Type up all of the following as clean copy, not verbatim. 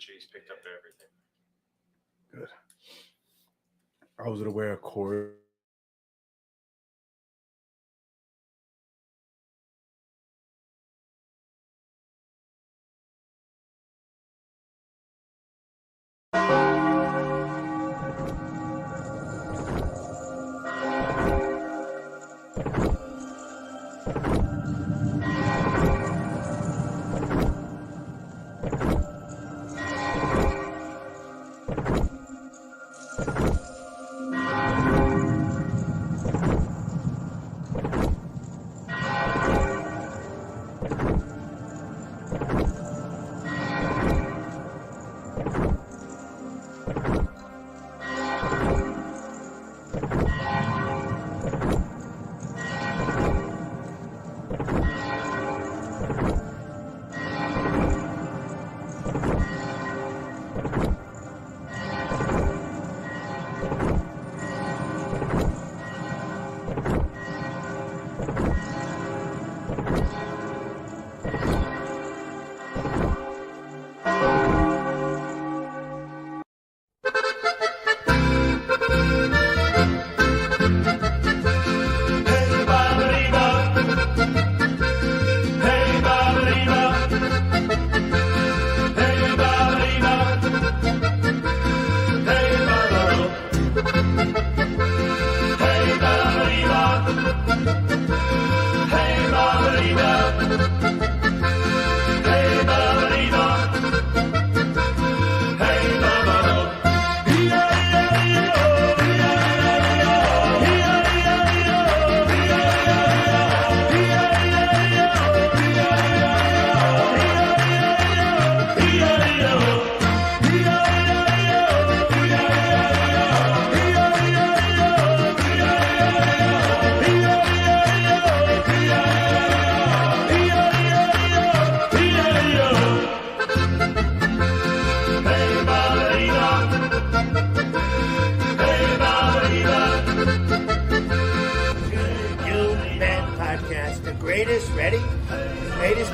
cheese picked up everything. Good. I was aware of Corey.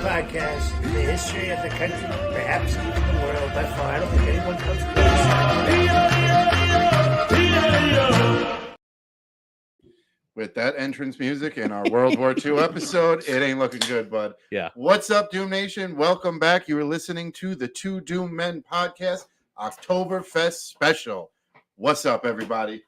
Podcast in the history of the country, perhaps even the world by far. I don't think anyone comes close. With that entrance music in our World War II episode, it ain't looking good, bud. Yeah. What's up, Doom Nation? Welcome back. You were listening to the Two Doom Men podcast, Oktoberfest special. What's up, everybody?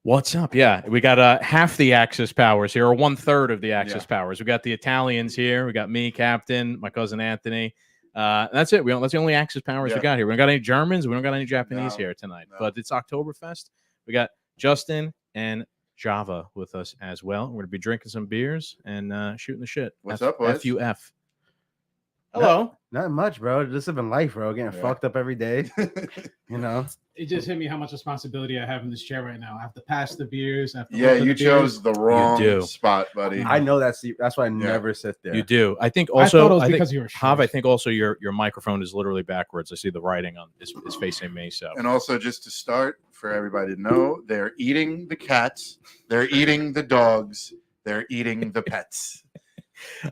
What's up? Yeah, we got half the Axis powers here, or 1/3 of the Axis powers. We got the Italians here. We got me, Captain, my cousin Anthony. That's it. That's the only Axis powers we got here. We don't got any Germans. We don't got any Japanese here tonight. No. But it's Oktoberfest. We got Justin and Java with us as well. We're going to be drinking some beers and shooting the shit. What's up, boys? FUF. Hello. Not much, bro. Just living life, bro. Getting fucked up every day. You know? It just hit me how much responsibility I have in this chair right now. I have to pass the beers. You chose the wrong spot, buddy. I know that's why I never sit there. You do. I think also I because you were Hav, I think also your microphone is literally backwards. I see the writing on is facing me. So and also just to start for everybody to know, they're eating the cats, they're eating the dogs, they're eating the pets.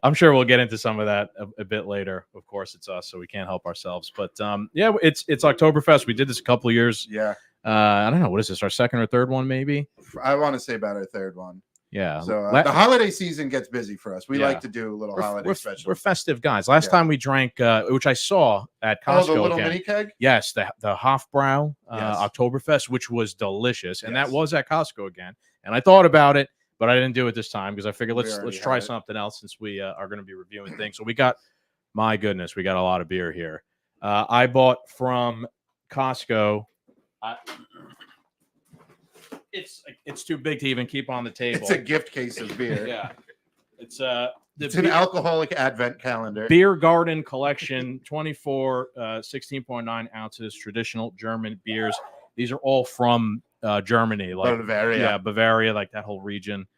I'm sure we'll get into some of that a bit later. Of course, it's us, so we can't help ourselves. But yeah, it's Oktoberfest. We did this a couple of years. Yeah. I don't know. What is this? Our second or third one, maybe? I want to say about our third one. Yeah. So the holiday season gets busy for us. We like to do a little holiday special. We're festive guys. Last time we drank, which I saw at Costco. Oh, the little mini keg? Yes, the Hofbrau Oktoberfest, which was delicious. And that was at Costco again. And I thought about it. But I didn't do it this time because I figured let's try something else since we are going to be reviewing things. So we got, my goodness, we got a lot of beer here. I bought from Costco. It's too big to even keep on the table. It's a gift case of beer. Yeah, it's an alcoholic advent calendar. Beer Garden Collection, 24 16.9 ounces, traditional German beers. These are all from Germany, like Bavaria. Yeah, Bavaria, like that whole region.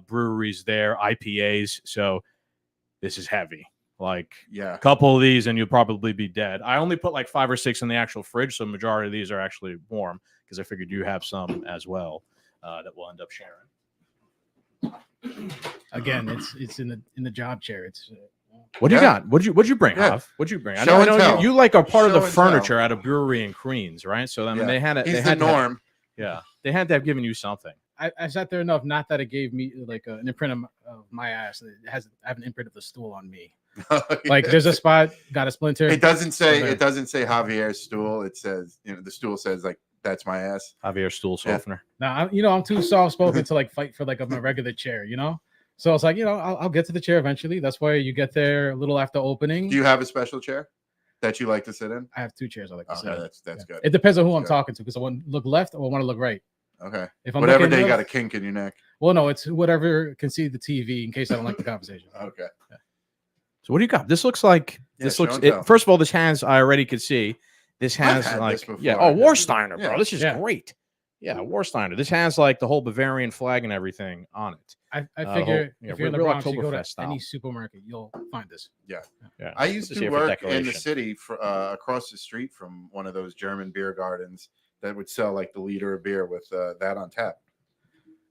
Breweries there, IPAs. So this is heavy. Like a couple of these and you'll probably be dead. I only put like 5 or 6 in the actual fridge, so the majority of these are actually warm because I figured you have some as well that we'll end up sharing. Again, it's in the job chair. It's What do you Yeah. got? What'd you bring, Yeah. Hav? What'd you bring? I Show know, and tell. you like a part of Show the and tell. furniture at a brewery in Queens, right? So I mean, Yeah. they had it. He's They the had to have- norm. yeah, they had to have given you something. I sat there enough, not that it gave me like an imprint of my ass. I have an imprint of the stool on me. Like there's a spot, got a splinter. It doesn't say there. it doesn't say Javier's stool. It says, the stool says like that's my ass. Javier stool Yeah. softener. Now I'm too soft spoken to like fight for like a regular chair, you know. So it's like I'll get to the chair eventually. That's why you get there a little after opening. Do you have a special chair that you like to sit in? I have 2 chairs I like to sit Okay, in. that's good. It depends on who I'm Good. talking to because I want to look left or I want to look right. Okay. If I'm Whatever looking day you left- got a kink in your neck. Well, no, it's whatever can see the TV in case I don't like the conversation. Okay. So what do you got? This looks like Yeah, this show looks. and tell. First of all, this has I already could see. This I've has had like this before. Warsteiner, Yeah. bro. This is Yeah. great. Yeah, Warsteiner. This has like the whole Bavarian flag and everything on it. I the figure whole- yeah, if you're in the real Bronx, you go to Oktoberfest style. any supermarket, you'll find this. Yeah, I used Just to here for work in the decoration. city across the street from one of those German beer gardens that would sell like the liter of beer with that on tap.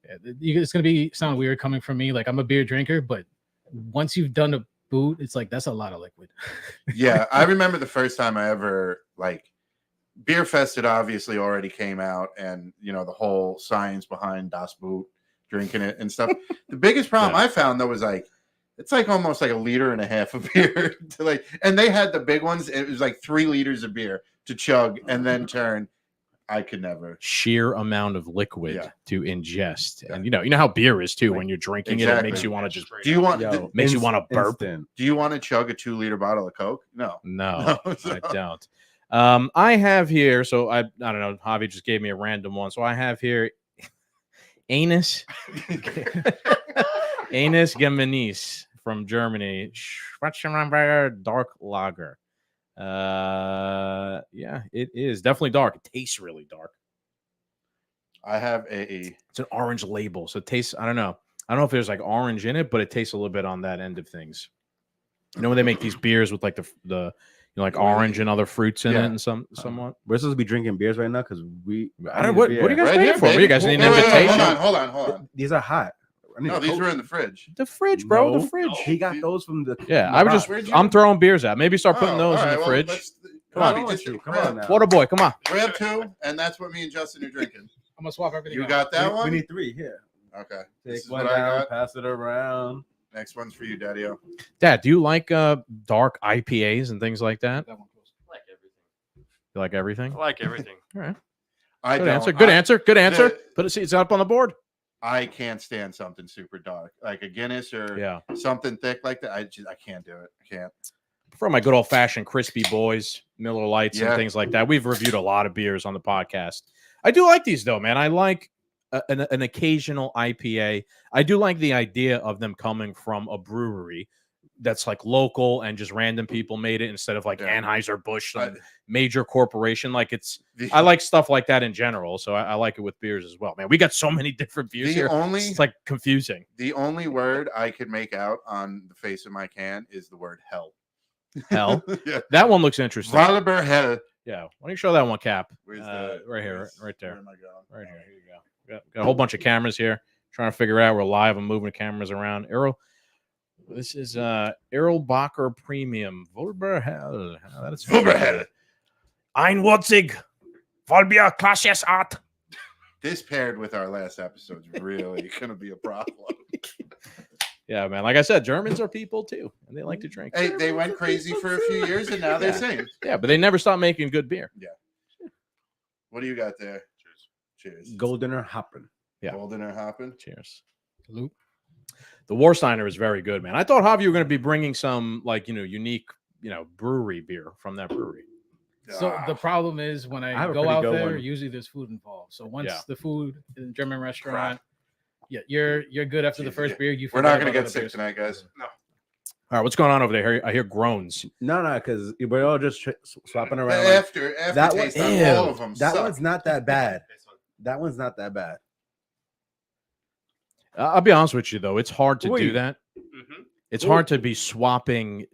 Yeah, it's gonna sound weird coming from me. Like I'm a beer drinker, but once you've done a boot, it's like that's a lot of liquid. Yeah, I remember the first time I ever like Beer Fest had obviously already came out, and the whole science behind Das Boot, drinking it and stuff. The biggest problem I found though was like it's like almost like a liter and a half of beer to like, and they had the big ones. It was like 3 liters of beer to chug and then turn. I could never. Sheer amount of liquid Yeah. to ingest, Yeah. and you know how beer is too. Like, When you're drinking it, it exactly. makes you want to just Do you want? Yo, makes you wanna burp. instant. Do you want to chug a 2-liter bottle of Coke? No. No, No, so- I don't. I have here, so I don't know. Javi just gave me a random one, so I have here Anus Gemenis from Germany, Schwarzwälder Dark Lager. Yeah, it is definitely dark. It tastes really dark. I have a. It's an orange label, so it tastes. I don't know if there's like orange in it, but it tastes a little bit on that end of things. You know when they make these beers with like the like orange and other fruits in it and somewhat. We're supposed to be drinking beers right now because I don't know what are you guys Right waiting here, for? baby. You guys need an Wait, invitation? hold on. These are hot. I need No, a these Coke. were in the fridge. The fridge, bro. No. The fridge. He got those from the. Yeah, from I the was just. box. Where'd you- I'm throwing beers out. Maybe start putting Oh, those all in right, the well, fridge. Come on, Bobby, just just come grab- on now. Water boy, come on. Grab 2, and that's what me and Justin are drinking. I'm gonna swap everything. You out. got that we, one? We need 3 here. Okay. This Take is one what I down, got. pass it around. Next one's for you, Daddy-O. Dad, do you like dark IPAs and things like that? That one goes. like everything. You like everything? I like everything. All right. I Good don't. answer. Good answer. Good answer. the- Put it's up on the board. I can't stand something super dark, like a Guinness or Yeah. something thick like that. I can't do it. I can't. For my good old fashioned crispy boys, Miller Lights, and Yeah. things like that. We've reviewed a lot of beers on the podcast. I do like these though, man. I like an occasional IPA. I do like the idea of them coming from a brewery that's like local and just random people made it instead of like Yeah. Anheuser-Busch, some I- major corporation. Like it's, The, I like stuff like that in general. So I like it with beers as well, man. We got so many different beers the here. only It's like confusing. the only word I could make out on the face of my can is the word hell. Hell, Yeah. that one looks interesting. Valber hell. Yeah. Why don't you show that one, Cap? Where's the Right here, where's- right there. Where am I going? Right here. Here you go. Got a whole bunch of cameras here. Trying to figure out. We're live. I'm moving the cameras around. Errol. This is Errol Bacher Premium. Volberhell. That is Volberhell. Einwurzig. Volbier Klasses Art. This paired with our last episode is really going to be a problem. Yeah, man. Like I said, Germans are people too, and they like to drink. Hey, they went crazy for a few years, and now they're Yeah. singing. Yeah, but they never stop making good beer. What do you got there? Cheers. Goldener Hoppen. Yeah. Golden or hopping? Cheers. Salute. The Warsteiner is very good, man. I thought, Javi, you were going to be bringing some unique, brewery beer from that brewery. So Ah. the problem is when I I have a go pretty out good there, one. usually there's food involved. So once Yeah. the food in the German restaurant, yeah, you're good after the first beer. You We're not forget going to about get other sick beers. tonight, guys. All right, what's going on over there? I hear groans. No, because we're all just swapping around. like, After that one- taste on all Ew. of them. that suck. one's not that bad. That one's not that bad. I'll be honest with you, though. It's hard to do Wait. that. Mm-hmm. It's hard to be swapping,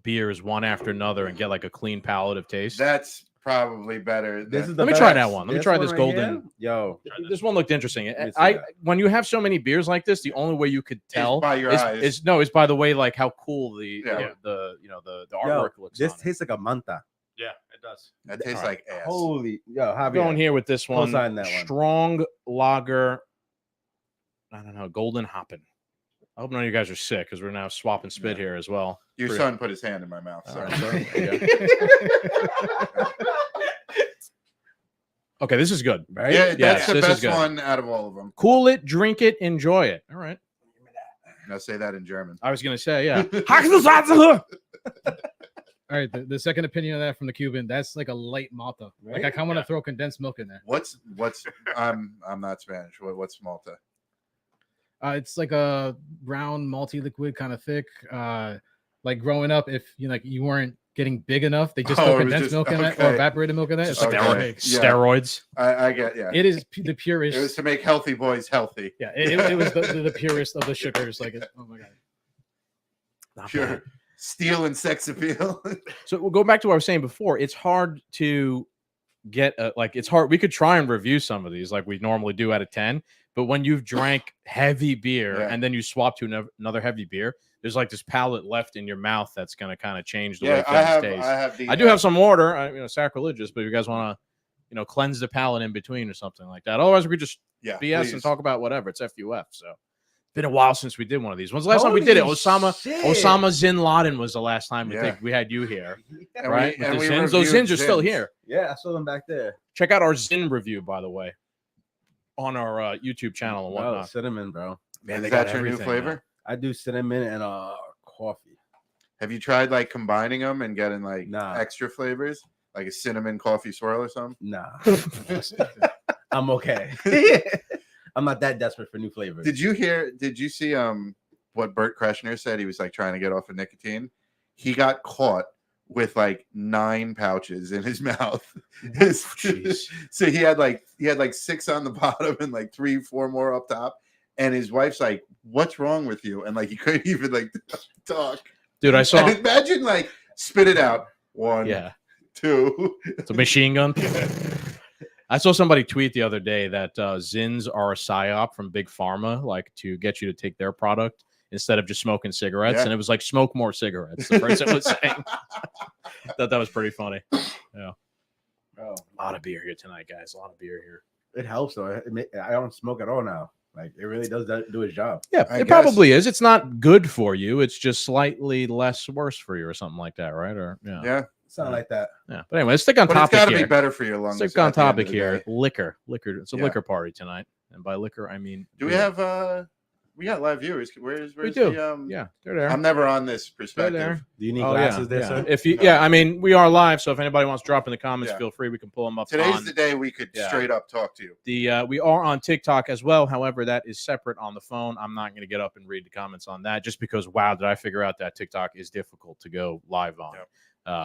beers one after another and get like a clean palate of taste. That's probably better. This is Let me try that one. Let me try this right golden. here? Yo, This one looked interesting. me see I that. when you have so many beers like this, the only way you could tell by your eyes. is by the way like how cool the Yeah. the you know the yo, artwork looks. this on it. tastes like a manta. Yeah, it does. That tastes All right. like ass. Holy, yo, I'm Javier. going here with this one. Co-sign that one. Strong lager. I don't know, golden hoppin'. I hope none of you guys are sick because we're now swapping spit here as well. Your Pretty- son put his hand in my mouth. All So. right, so there you go. Okay, this is good. Right? Yeah, that's the this is best good. one out of all of them. Cool it, drink it, enjoy it. All right. Now say that in German. I was gonna say, yeah. All right, the second opinion of that from the Cuban, that's like a light malta. Like I Right? kind of want to throw condensed milk in there. What's I'm not Spanish. What's Malta? It's like a brown malty liquid, kind of thick. Like growing up, if you weren't getting big enough, they just Oh, throw it was condensed just- milk in that or okay. evaporated milk in that. It's Just like Okay. big. Yeah. Steroids. I get It is the purest. It was to make healthy boys healthy. Yeah, it was the purest of the sugars. Like, oh my god. Not Pure bad. steel and sex appeal. So we'll go back to what I was saying before. It's hard to get it's hard. We could try and review some of these like we normally do out of 10, but when you've drank heavy beer Yeah. and then you swap to another heavy beer, there's like this palate left in your mouth that's going to kind of change the way Yeah, things I taste. have the. I do have some water, sacrilegious, but if you guys want to, cleanse the palate in between or something like that. Otherwise, we could just yeah, BS please. and talk about whatever. It's FUF. So been a while since we did one of these. When's the last time we did it? Holy Osama shit. Bin Laden was the last time Yeah. we had you here, And right? and With the we Zins. Those reviewed Zins are still Zins. here. Yeah, I saw them back there. Check out our Zin review, by the way, on our YouTube channel and Oh, whatnot. cinnamon, bro. Man, Is they that got your new everything, flavor? man. I do cinnamon and coffee. Have you tried like combining them and getting like Nah. extra flavors, like a cinnamon coffee swirl or something? Nah, I'm okay. I'm not that desperate for new flavors. Did you see what Bert Kreschner said? He was like trying to get off of nicotine. He got caught with like 9 pouches in his mouth. Jeez. So he had like 6 on the bottom and like 3-4 more up top. And his wife's like, "What's wrong with you?" And like he couldn't even like talk. Dude, I saw. And imagine like spit it out. 1, Yeah, 2. it's a machine gun. I saw somebody tweet the other day that Zins are a psyop from Big Pharma, like to get you to take their product instead of just smoking cigarettes. Yeah. And it was like, smoke more cigarettes. The person was saying. Thought that was pretty funny. Bro, A lot of beer here tonight, guys. A lot of beer here. it helps though. I don't smoke at all now. Like it really does do his job. Yeah, I it guess. probably is. It's not good for you. It's just slightly less worse for you or something like that, right? Or Yeah, Something like that. yeah. But anyway, let's stick on but it's topic got to be here. better for your lungs. Stick on at the end of topic the here. day. Liquor. It's a Yeah. liquor party tonight. And by liquor, I mean Do we beer. have we got live viewers? Where's We do. the Yeah, they're there. I'm never on this They're perspective. there. Do you need Oh, glasses yeah, there, yeah. sir? If you, No. yeah, I mean, we are live, so if anybody wants to drop in the comments, Yeah. feel free. We can pull them up. Today's on the day we could Yeah. straight up talk to you. we are on TikTok as well. However, that is separate on the phone. I'm not going to get up and read the comments on that, just because wow, did I figure out that TikTok is difficult to go live on. Yep.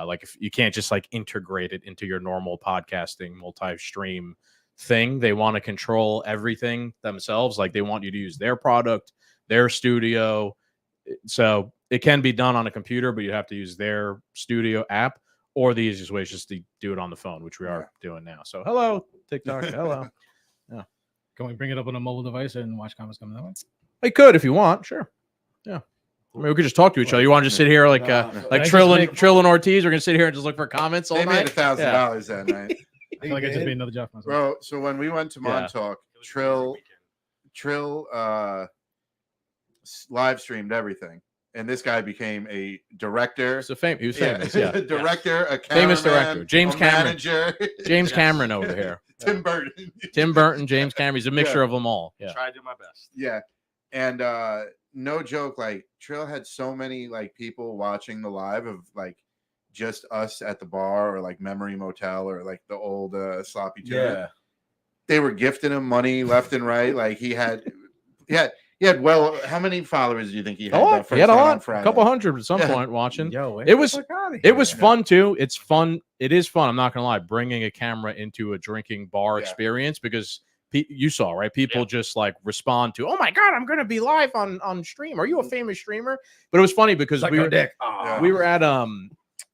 Like if you can't just like integrate it into your normal podcasting multi-stream thing. They want to control everything themselves. Like they want you to use their product, their studio. So it can be done on a computer, but you have to use their studio app, or the easiest way is just to do it on the phone, which we are doing now. So hello, TikTok. Hello. Can we bring it up on a mobile device and watch comments coming that way? I could if you want. Sure. Yeah. I mean, we could just talk to each other. You want to just sit here like I just Trill make- and Ortiz? We're gonna sit here and just look for comments all They night. made $1,000 that night, I feel like I just made another job for myself. bro. So when we went to Yeah. Montauk, Trill live streamed everything, and this guy became a director. He was famous. Yeah. director, a Famous cameraman, director. James a Cameron. manager, James Cameron over here. Tim Burton. Tim Burton, James Cameron. He's a mixture of them all. Yeah. Try to do my best. Yeah. And no joke, like Trill had so many like people watching the live of like just us at the bar or like Memory Motel or like the old sloppy tuna. Yeah. They were gifting him money left and right. Like he had well, how many followers do you think he had? A lot. that He had a first night on lot. A Friday? couple hundred at some Yeah. point watching. Yo, It was- It was Yeah. fun too. It's fun. It is fun. I'm not gonna lie. Bringing a camera into a drinking bar Yeah. experience, because you saw, right? People Yeah. just like respond to, "Oh my god, I'm gonna be live on stream. Are you a famous streamer?" But it was funny because we were dick. Yeah. we were at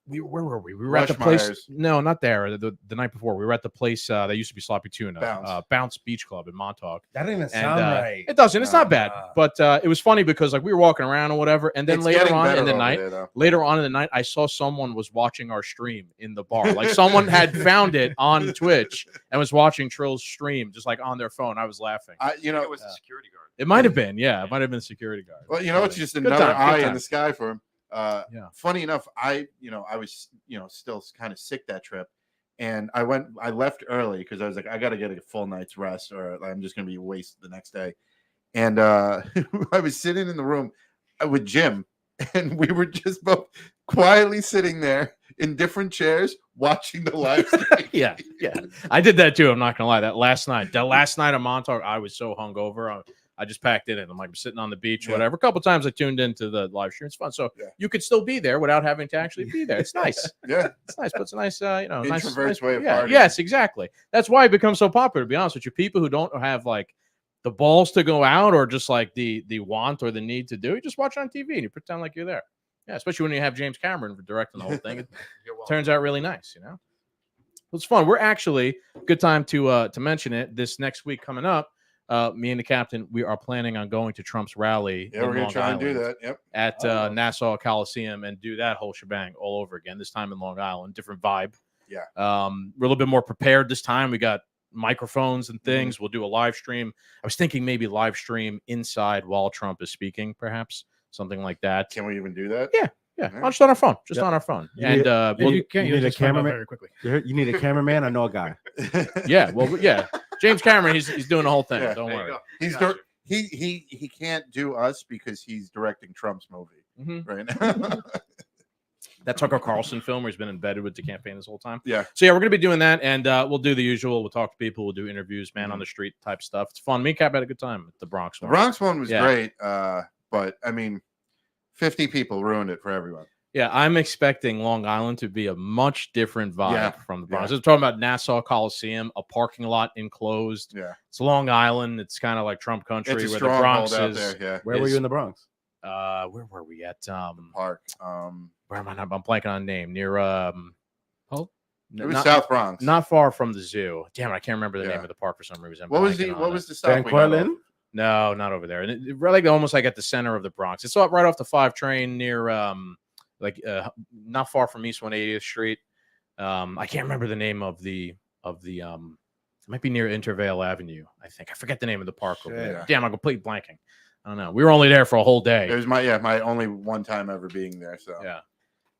where were we? We were at the place. Rushmeyer's. No, not there. The night before, we were at the place that used to be Sloppy Tuna, Bounce. Beach Club in Montauk. That didn't even And sound right. it doesn't. It's not bad, Nah. but it was funny because like we were walking around or whatever, and then It's later getting on better in the over night, there, though. I saw someone was watching our stream in the bar. Like someone had found it on Twitch and was watching Trill's stream just like on their phone. I was laughing. It was a security guard. It might have been, yeah, it might have been a security guard. Well, it's just Good another time, good eye in time. the sky for him. Yeah. Funny enough, I was, still kind of sick that trip, and I left early because I was like, I got to get a full night's rest, or I'm just gonna be wasted the next day. And I was sitting in the room with Jim, and we were just both quietly sitting there in different chairs watching the live stream. yeah. I did that too. I'm not gonna lie. That last night of Montauk, I was so hungover. I just packed it in. I'm like sitting on the beach, whatever. A couple times I tuned into the live stream. It's fun. So you could still be there without having to actually be there. It's nice. Yeah, It's nice, but it's a nice, Introvert's nice way of yeah, partying. yes, exactly. That's why it becomes so popular. To be honest with you, people who don't have like the balls to go out or just like the want or the need to do it, just watch it on TV and you pretend like you're there. Yeah, especially when you have James Cameron directing the whole thing. It turns out really nice, It's fun. We're actually good time to mention it. This next week coming up, me and the captain, we are planning on going to Trump's rally. Yeah, we're gonna try and do that. Yep. At Nassau Coliseum and do that whole shebang all over again. This time in Long Island, different vibe. Yeah. We're a little bit more prepared this time. We got microphones and things. We'll do a live stream. I was thinking maybe live stream inside while Trump is speaking, perhaps something like that. Can we even do that? Yeah. Alright. On just on our phone. Just on our phone. And we'll, you can't. you You need a just find out cameraman? very quickly. You need a cameraman? I know a guy. yeah. Well, yeah. James Cameron, he's doing the whole thing. Yeah, Don't There you worry. go. He's Gotcha. he can't do us because he's directing Trump's movie Mhm. right now. That Tucker Carlson film where he's been embedded with the campaign this whole time. Yeah. So yeah, we're gonna be doing that, and we'll do the usual. We'll talk to people. We'll do interviews, man on the street type stuff. It's fun. Me and Cap had a good time at the Bronx The one. Bronx one was Yeah. great, but I mean, 50 people ruined it for everyone. Yeah, I'm expecting Long Island to be a much different vibe Yeah, from the Bronx. I was talking about Nassau Coliseum, a parking lot enclosed. Yeah, It's Long Island. It's kind of like Trump country it's a where the Bronx stronghold out is. there. Yeah, Where were Is- you in the Bronx? Where were we at? park. Where am I? I'm blanking on name. Near Holt? It was not, South Bronx. not far from the zoo. Damn it, I can't remember the Yeah. name of the park for some reason. I'm what was blanking on what it. was the stuff? Van Cortlandt? No, not over there. And like almost like at the center of the Bronx. It's right off the 5 train near not far from East 180th Street. I can't remember the name of the it might be near Intervale Avenue, I think. I forget the name of the park over there. Shit. Damn, I'm completely blanking. I don't know. We were only there for a whole day. It was my only one time ever being there. So Yeah.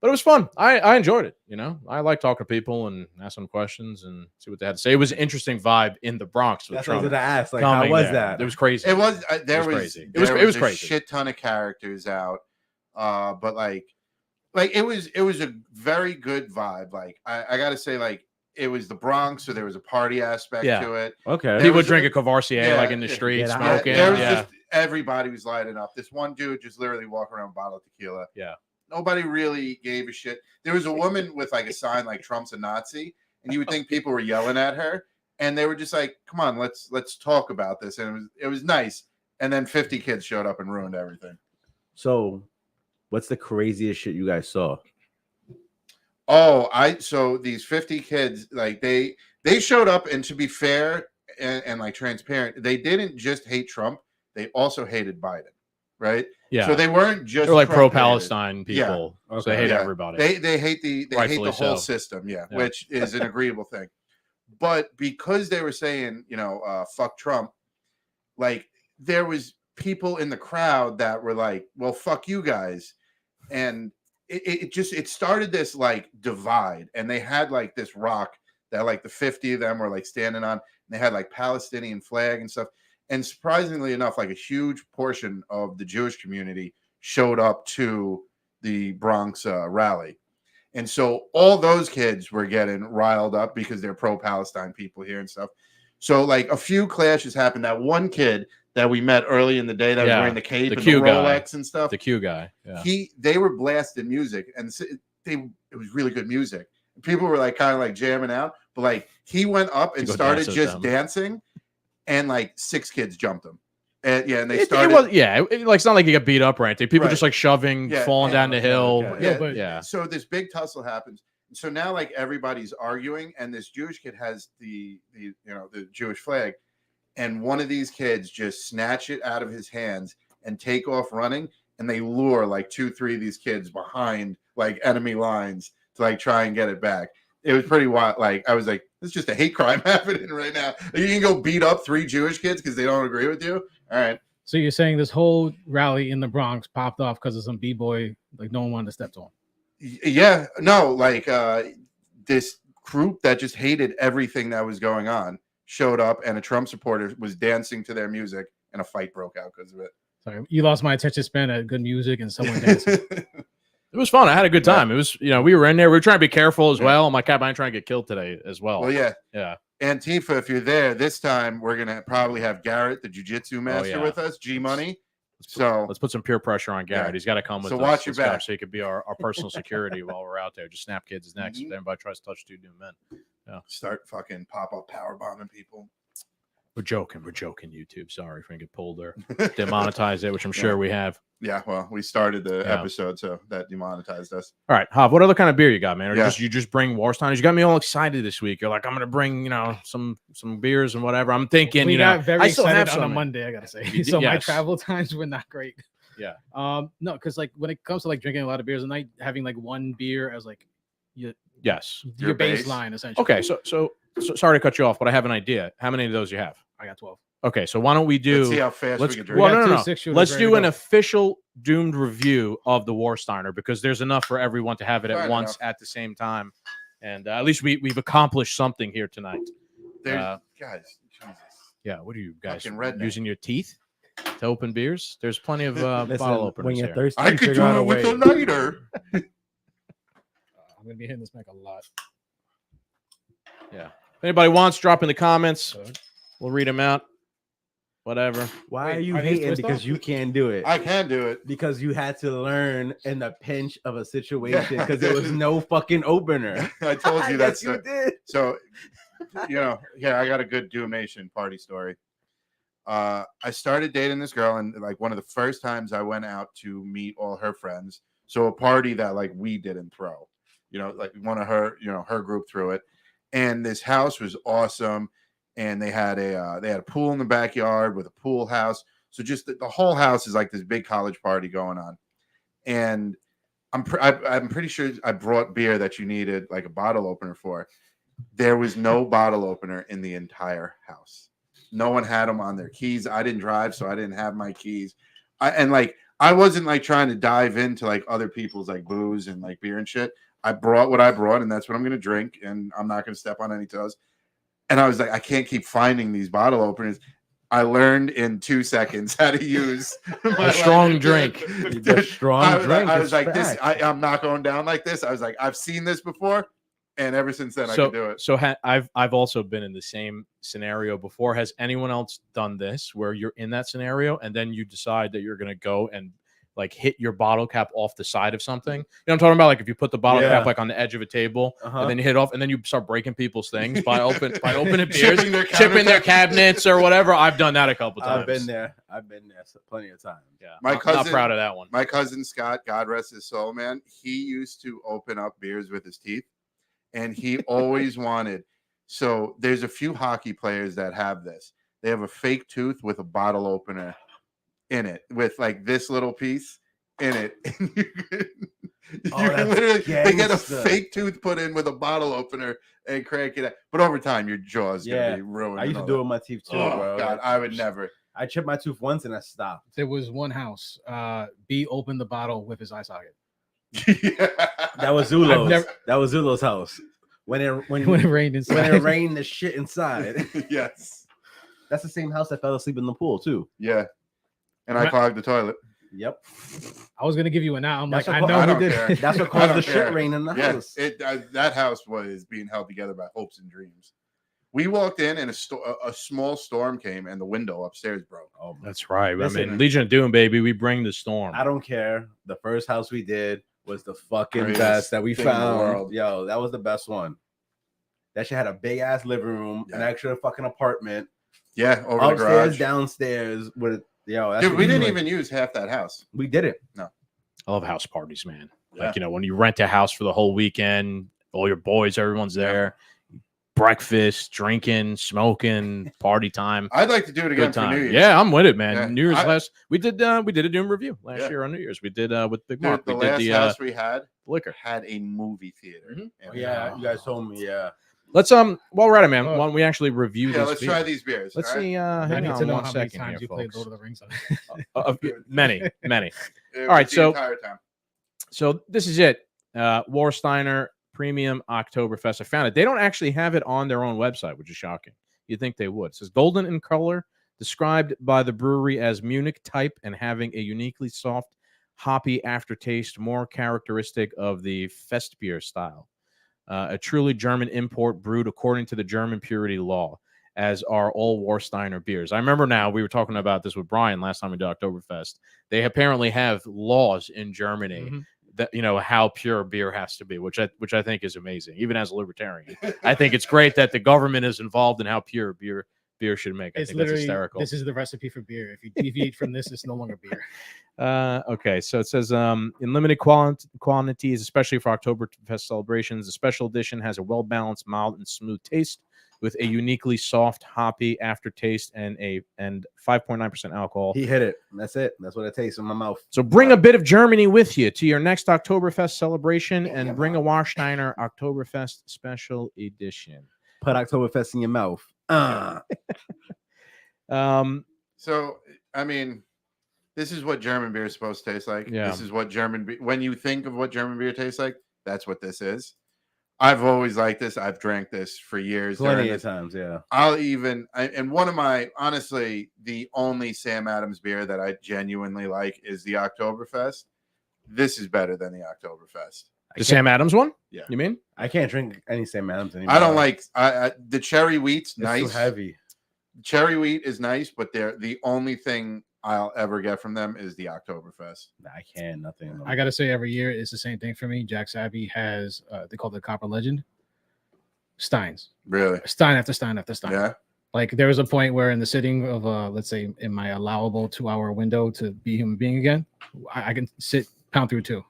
But it was fun. I enjoyed it. I like talking to people and ask them questions and see what they had to say. It was an interesting vibe in the Bronx with That's what I was Trump. going to ask. Like, how coming was there. that? It was crazy. it was there was was crazy. there It was a crazy. shit ton of characters out, but like it was a very good vibe. Like I gotta say, like it was the Bronx, so there was a party aspect Yeah. to it. Okay. There People was would drink a- a Courvoisier yeah, like in the yeah, street, yeah, smoking. There was Yeah. just everybody was lighting up. This one dude just literally walking around with a bottle of tequila. Yeah. Nobody really gave a shit. There was a woman with like a sign like Trump's a Nazi, and you would think people were yelling at her, and they were just like, "Come on, let's talk about this." And it was nice. And then 50 kids showed up and ruined everything. So, what's the craziest shit you guys saw? So these 50 kids, like they showed up, and to be fair and like transparent, they didn't just hate Trump, they also hated Biden, right? Yeah. So they weren't just They're like Trump pro-Palestine Yeah. people. So Okay. they hate Yeah. everybody. They hate the Rightfully whole so. system, yeah, Yeah. which is an agreeable thing. But because they were saying, fuck Trump, like there was people in the crowd that were like, well, fuck you guys. And it started this like divide, and they had like this rock that like the 50 of them were like standing on, and they had like Palestinian flag and stuff. And surprisingly enough, like a huge portion of the Jewish community showed up to the Bronx rally. And so all those kids were getting riled up because they're pro-Palestine people here and stuff. So like a few clashes happened. That one kid that we met early in the day that was Yeah, wearing the cape the and Q the guy. Rolex and stuff. The Q guy. Yeah. They were blasting music, and it was really good music. People were like kind of like jamming out, but like he went up and go started dance with just them. dancing, and like 6 kids jumped him. And yeah, and they It started. was, like it's not like you got beat up or anything. People Right. just like shoving, Yeah. falling down the Okay, hill. okay. Yeah, but- Yeah. So this big tussle happens. So now like everybody's arguing, and this Jewish kid has the Jewish flag, and one of these kids just snatch it out of his hands and take off running, and they lure like 2-3 of these kids behind like enemy lines to like try and get it back. It was pretty wild. Like I was like, this is just a hate crime happening right now. You can go beat up 3 Jewish kids because they don't agree with you. All right. So you're saying this whole rally in the Bronx popped off because of some b-boy, like no one wanted to step to him. Yeah, no, like this group that just hated everything that was going on showed up, and a Trump supporter was dancing to their music, and a fight broke out because of it. Sorry, you lost my attention span at good music and someone dancing. It was fun. I had a good time. It was, we were in there. We were trying to be careful as Yeah. well. My cap, I ain't trying to get killed today as well. Well, yeah. Yeah. Antifa, if you're there this time, we're gonna probably have Garrett, the jiu-jitsu master, yeah. with us. G Money. So let's put some peer pressure on Garrett. Yeah. He's got to come with So us. watch your Let's go, back. so he could be our personal security while we're out there. Just snap kids' necks Mhm. if anybody tries to touch 2 new men. Start fucking pop-up power bombing people. We're joking, YouTube. Sorry if we get pulled or demonetized it, which I'm sure we have. Yeah, well, we started the Yeah. episode, so that demonetized us. All right, Hav, what other kind of beer you got, man? Or Yeah. you just bring Warstein? You got me all excited this week. You're like, I'm gonna bring, some beers and whatever. I'm thinking, We got very I still have excited on a some. Monday, I gotta say. You did- So my yes. travel times were not great. Yeah. No, because like when it comes to like drinking a lot of beers a night, having like one beer as like Yes. your Your base. baseline essentially. Okay, so sorry to cut you off, but I have an idea. How many of those you have? I got 12. Okay, so why don't we do? Let's see how fast we Let's, can drink. well, We got no. 2 6-shooters Let's ready do to an go. official doomed review of the Warsteiner because there's enough for everyone to have it at Fair once enough. at the same time, and at least we've accomplished something here tonight. There's guys, Jesus. Yeah, what are you guys Fucking redneck. using your teeth to open beers? There's plenty of Listen, bottle openers when you're here. thirsty, I you could figure out do a it with way. a lighter. I'm gonna be hitting this mic a lot. Yeah. If anybody wants, drop in the comments. We'll read them out. Whatever. Why Wait, are you are these hating twist because off? you can't do it? I can do it. Because you had to learn in the pinch of a situation because there was no fucking opener. I told you that. Yes, you did. So, yeah, I got a good Doom Nation party story. I started dating this girl, and like one of the first times I went out to meet all her friends. So a party that like we didn't throw, like one of her, her group threw it, and this house was awesome, and they had a pool in the backyard with a pool house. So just the whole house is like this big college party going on, and I'm pretty sure I brought beer that you needed like a bottle opener for. There was no bottle opener in the entire house. No one had them on their keys. I didn't drive, so I didn't have my keys. I wasn't like trying to dive into like other people's like booze and like beer and shit. I brought what I brought, and that's what I'm gonna drink, and I'm not gonna step on any toes. And I was like, I can't keep finding these bottle openers. I learned in 2 seconds how to use A strong drink. The strong drink I is was like, fact. I'm not going down like this. I was like, I've seen this before, and ever since then I could do it. So I've also been in the same scenario before. Has anyone else done this where you're in that scenario and then you decide that you're gonna go and like hit your bottle cap off the side of something? You know what I'm talking about? Like if you put the bottle Yeah. cap like on the edge of a table and then you hit off and then you start breaking people's things by opening beers, chipping their cabinets or whatever. I've done that a couple times. I've been there plenty of times. Yeah, My not cousin- proud of that one. My cousin Scott, God rest his soul, man, he used to open up beers with his teeth, and he always wanted. So there's a few hockey players that have this. They have a fake tooth with a bottle opener in it, with like this little piece in it. And you Oh, can that's literally they get a gangsta. fake tooth put in with a bottle opener and crank it out. But over time, your jaw's Yeah, gonna be ruined. I used to and do it all with my teeth too, that. bro. Oh God, I would never. I chipped my tooth once and I stopped. There was one house. B opened the bottle with his eye socket. That was I've Zulo's. never- That was Zulo's house. When it When it rained inside. when it rained the shit inside. Yes. That's the same house I fell asleep in the pool too. Yeah. And I Right. clogged the toilet. Yep. I was gonna give you an out. I'm That's like, I what- know I who don't did care. it. That's what I caused don't the care. shit rain in the Yeah, house. that house was being held together by hopes and dreams. We walked in and a small storm came and the window upstairs broke. Oh, That's right. Listen, I mean, Legion of Doom, baby. We bring the storm. I don't care. The first house we did was the fucking Greatest best that we thing in the found. world. Yo, that was the best one. That shit had a big ass living room, an Yeah. extra fucking apartment, Yeah, over the upstairs, garage. downstairs with Yo, that's Dude, what we we didn't doing. even use half that house. We did it. I love house parties, man. Yeah. Like, when you rent a house for the whole weekend, all your boys, everyone's Yeah. there. Breakfast, drinking, smoking, party time. I'd like to do it again Good for time. New Year's. Yeah, I'm with it, man. Yeah. New Year's we did a Doom review last Yeah. year on New Year's. We did with Big Dude, Mark. the We did last the house we had liquor. had a movie theater. Mhm. And, Yeah, you guys told me. Yeah. Let's while we're at it, man. Oh. Why don't we actually review Yeah, these let's beers? try these beers. Let's all right? see. I Hang need on to know one how many second times here, you played folks. Lord of the Rings. Many. It All right, was the so- entire time. So this is it. Warsteiner Premium Oktoberfest. I found it. They don't actually have it on their own website, which is shocking. You'd think they would. It says golden in color, described by the brewery as Munich type and having a uniquely soft, hoppy aftertaste, more characteristic of the Festbier style. A truly German import brewed according to the German purity law, as are all Warsteiner beers. I remember now, we were talking about this with Brian last time we did Oktoberfest. They apparently have laws in Germany Mhm. that how pure beer has to be, which I think is amazing. Even as a libertarian, I think it's great that the government is involved in how pure beer should make. I It's think that's literally hysterical. this is the recipe for beer. If you deviate from this, it's no longer beer. Okay, so it says in limited quantities, especially for Oktoberfest celebrations, the special edition has a well-balanced, mild, and smooth taste with a uniquely soft, hoppy aftertaste and 5.9% alcohol. He hit it. That's it. That's what it tastes in my mouth. So bring a bit of Germany with you to your next Oktoberfest celebration and bring a Warsteiner Oktoberfest special edition. Put Oktoberfest in your mouth. So, I mean, this is what German beer is supposed to taste like. Yeah. This is what German beer, when you think of what German beer tastes like, that's what this is. I've always liked this. I've drank this for years. Plenty during of this. times, yeah. And one of my, honestly, the only Sam Adams beer that I genuinely like is the Oktoberfest. This is better than the Oktoberfest. The Sam Adams one? Yeah. You mean? I can't drink any Sam Adams anymore. I don't like the cherry wheat's It's nice. too heavy. Cherry wheat is nice, but they're the only thing I'll ever get from them is the Oktoberfest. I can't. Nothing. I gotta say, every year it's the same thing for me. Jack's Abbey has they call it the Copper Legend. Steins, Really? Stein after Stein after Stein. Yeah. Like there was a point where in the sitting of let's say in my allowable 2-hour window to be human being again, I can pound through 2.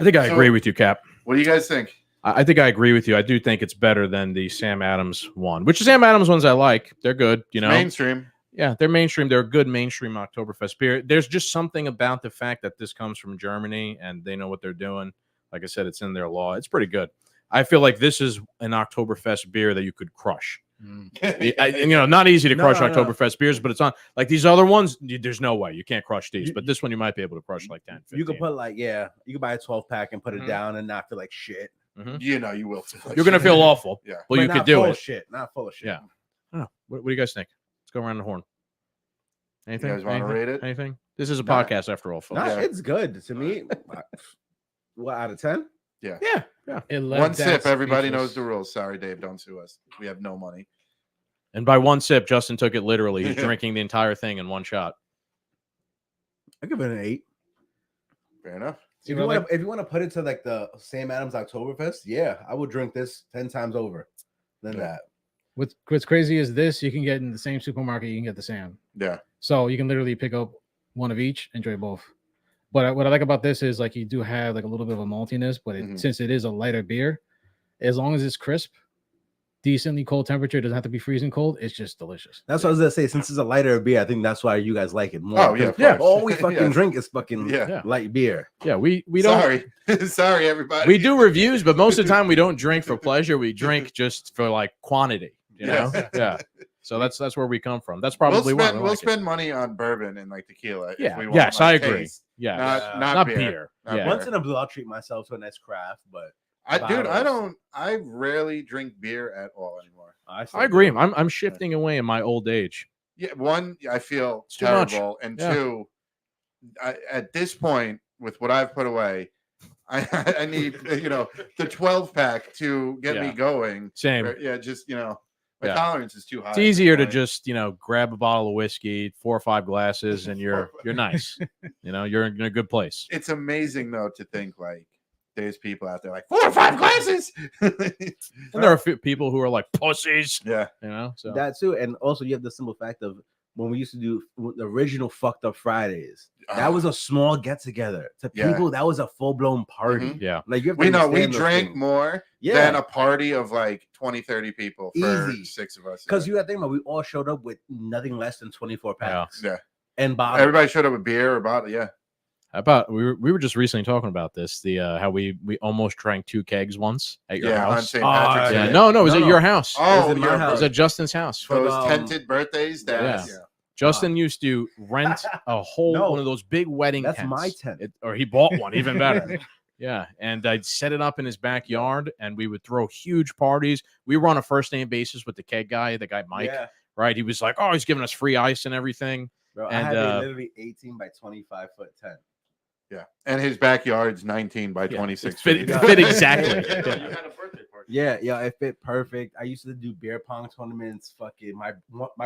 I think I So- agree with you, Cap. What do you guys think? I think I agree with you. I do think it's better than the Sam Adams one, which the Sam Adams ones I like. They're good, Mainstream. Yeah, they're mainstream. They're a good mainstream Oktoberfest beer. There's just something about the fact that this comes from Germany and they know what they're doing. Like I said, it's in their law. It's pretty good. I feel like this is an Oktoberfest beer that you could crush. Not easy to No, crush no, no. Oktoberfest beers, but it's on like these other ones. There's no way you can't crush these, but this one you might be able to crush like 10. 15. You could put you could buy a 12-pack and put it Mhm. down and not feel like shit. You know, you will. Feel like You're gonna shit. feel awful. Yeah. Well, But you not could do full it. of shit. Not full of shit. Yeah. I don't know. What do you guys think? Let's go around the horn. Anything? guys wanna Anything? rate it? Anything? This is a Nah. podcast after all, folks. Nah, Yeah. it's good to me. What out of 10? Yeah. It left One Dad sip. Everybody speechless. knows the rules. Sorry, Dave. Don't sue us. We have no money. And by one sip, Justin took it literally. He's drinking the entire thing in one shot. I give it an 8. Fair enough. See, If you want to put it to like the Sam Adams Oktoberfest, yeah, I would drink this 10 times over than Yeah. that. What's crazy is this you can get in the same supermarket you can get the Sam. Yeah. So you can literally pick up one of each, enjoy both. But what I like about this is like you do have like a little bit of a maltiness, but Mhm. since it is a lighter beer, as long as it's crisp, decently cold temperature, doesn't have to be freezing cold, it's just delicious. That's what I was gonna say. Since it's a lighter beer, I think that's why you guys like it more. Oh, yeah, of Yeah. course. All we fucking Yeah. drink is fucking Yeah. light beer. Yeah, we don't. Sorry. Sorry, everybody. We do reviews, but most of the time we don't drink for pleasure. We drink just for like quantity. You know? Yes. Yeah. So that's where we come from. That's We'll probably why spend, we we'll like it. spend money on bourbon and like tequila. if Yeah. we want, Yes, like, I agree. taste, Yeah. Not Not beer. Not Yeah. beer. Once in a blue, I'll treat myself to a nice craft, but Dude, bottles. I rarely drink beer at all anymore. I agree. I'm shifting away in my old age. Yeah, one, I feel It's too much. terrible, and Yeah. two, at this point, with what I've put away, I need the 12-pack to get me Yeah. going. Same. Yeah, just my Yeah. tolerance is too high. It's easier to just grab a bottle of whiskey, 4 or 5 glasses, and you're nice. You're in a good place. It's amazing though to think like there's people out there like 4 or 5 glasses. And there are people who are like pussies. Yeah, So that too. And also, you have the simple fact of when we used to do the original Fucked Up Fridays. Ah. That was a small get together. To Yeah. people, that was a full blown party. Mhm. Yeah. Like you have to We know we understand those drank things. more than a party of like 20, 30 people for Easy. 6 of us. Because you got to think about, we all showed up with nothing less than 24 packs. Yeah. And bottles. Everybody showed up with beer or bottle. Yeah. How about we were just recently talking about this, the how we almost drank 2 kegs once at your On house. St. Patrick's Yeah, Day. no, it was No, at no. your house. It was Oh, in my your It was house. at Justin's house. For those Um, tented birthdays. yeah. Yeah. Justin used to rent a whole No. one of those big wedding That's tents. my tent. Or he bought one, even better. Yeah, and I'd set it up in his backyard, and we would throw huge parties. We were on a first name basis with the keg guy, the guy Mike. Yeah. Right? He was like, "Oh, he's giving us free ice and everything." Bro, I And, had a literally 18 by 25 foot tent. Yeah. And his backyard's 19 by 26 It fit, feet. it fit exactly. You Yeah. had a birthday party. Yeah, it fit perfect. I used to do beer pong tournaments. Fucking my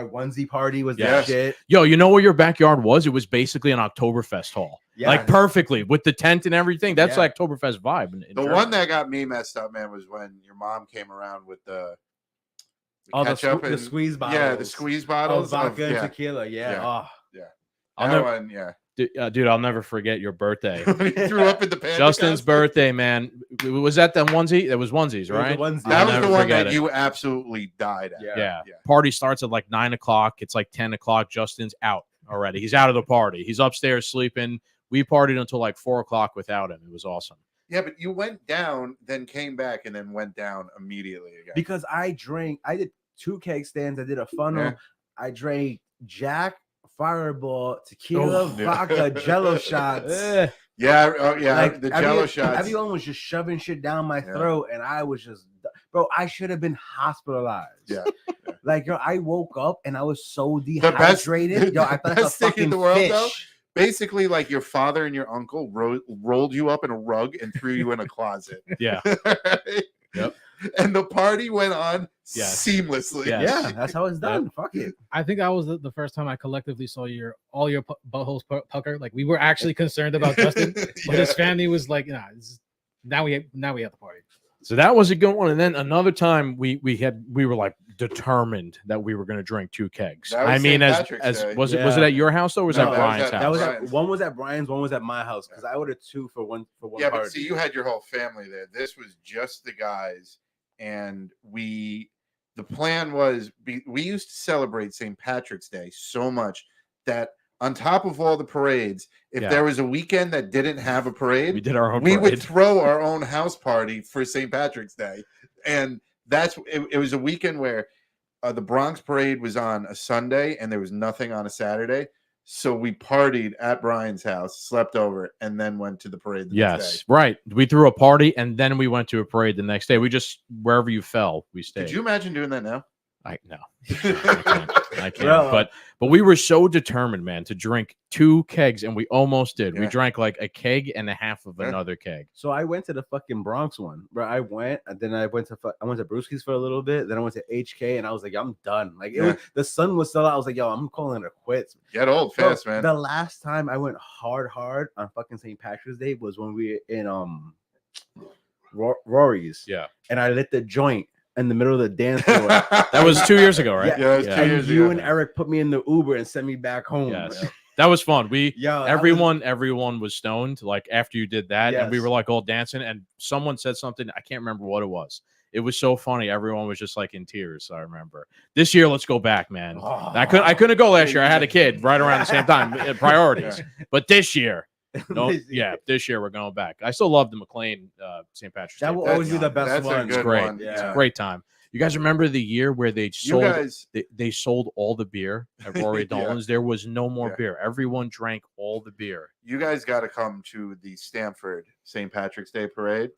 onesie party was Yes. that shit. Yo, you know where your backyard was? It was basically an Oktoberfest hall. Yeah, Like perfectly with the tent and everything. That's Yeah. like Oktoberfest vibe. In The Germany. one that got me messed up, man, was when your mom came around with the ketchup the and squeeze bottles. yeah, the squeeze Oh, bottles. vodka and yeah. tequila. Yeah. Yeah. Oh. I'll That never- one, yeah. Dude, I'll never forget your birthday. When he threw up in the panda Justin's costume. birthday, man. Was that the onesie? That was onesies, It was the right? onesie. That I'll was never the one forget that it. you absolutely died at. Yeah. Yeah. Yeah. Party starts at like 9 o'clock. It's like 10 o'clock. Justin's out already. He's out of the party. He's upstairs sleeping. We partied until like 4 o'clock without him. It was awesome. Yeah, but you went down, then came back, and then went down immediately again. Because I did 2 keg stands. I did a funnel. Yeah. I drank Jack, Fireball, tequila, Oh, yeah. vodka, Jello shots. Yeah, oh, yeah, Like, the Jello everyone- shots. Everyone was just shoving shit down my Yeah. throat, and I was just, bro. I should have been hospitalized. Yeah. Like, yo, I woke up and I was so best- dehydrated. Yo, I felt like a best thing in fucking the world, fish. though, Basically, like your father and your uncle rolled you up in a rug and threw you in a closet. Yeah. Right? Yep. And the party went on Yes. seamlessly. Yes. Yeah, that's how it's done. Fuck it. I think that was the first time I collectively saw all your buttholes pucker. Like we were actually concerned about Justin, but his family was like, "Nah, now we have the party." So that was a good one. And then another time we were like determined that we were going to drink 2 kegs. That was I mean, St. as Patrick's Day. was it Yeah. at your house or was No, that that was Brian's at- house? That was Brian's. one was at Brian's, one was at my house because I ordered 2 for one Yeah, party. but see, you had your whole family there. This was just the guys, and the plan was we used to celebrate St. Patrick's Day so much that on top of all the parades, if Yeah. there was a weekend that didn't have a parade, We did our own we would parade. throw our own house party for St. Patrick's Day, and it was a weekend where the Bronx parade was on a Sunday and there was nothing on a Saturday. So we partied at Brian's house, slept over, and then went to the parade the next Yes, day. right. We threw a party and then we went to a parade the next day. We just wherever you fell, we stayed. Could you imagine doing that now? No, I can't. Bro. But we were so determined, man, to drink 2 kegs, and we almost did. We Yeah. drank like a keg and a half of Yeah. another keg. So I went to the fucking Bronx one, bro. I went and then I went to Brewski's for a little bit. Then I went to HK and I was like, I'm done. Like the sun was still out. I was like, yo, I'm calling it quits. Get old Bro, fast, man. The last time I went hard on fucking St. Patrick's Day was when we were in Rory's. Yeah. And I lit the joint in the middle of the dance floor. That was 2 years ago, right? Yeah, it was 2 and years you ago. and Eric put me in the Uber and sent me back home. Yes. bro. That was fun. We Yo, that everyone was stoned like after you did that, and we Yes. were like all dancing, and someone said something. I can't remember what it was. It was so funny. Everyone was just like in tears. I remember this year. Let's go back, man. I couldn't go last year. I had a kid right around the same time. Priorities, but this year, no, yeah, this year we're going back. I still love the McLean St. Patrick's Day. That will That's- always be the best that's a one. good great. one. Yeah. It's a great time. You guys remember the year where they You sold guys, they sold all the beer at Rory Yeah. Dolan's? There was no more Yeah. beer. Everyone drank all the beer. you guys got to come to the Stamford St. Patrick's Day parade.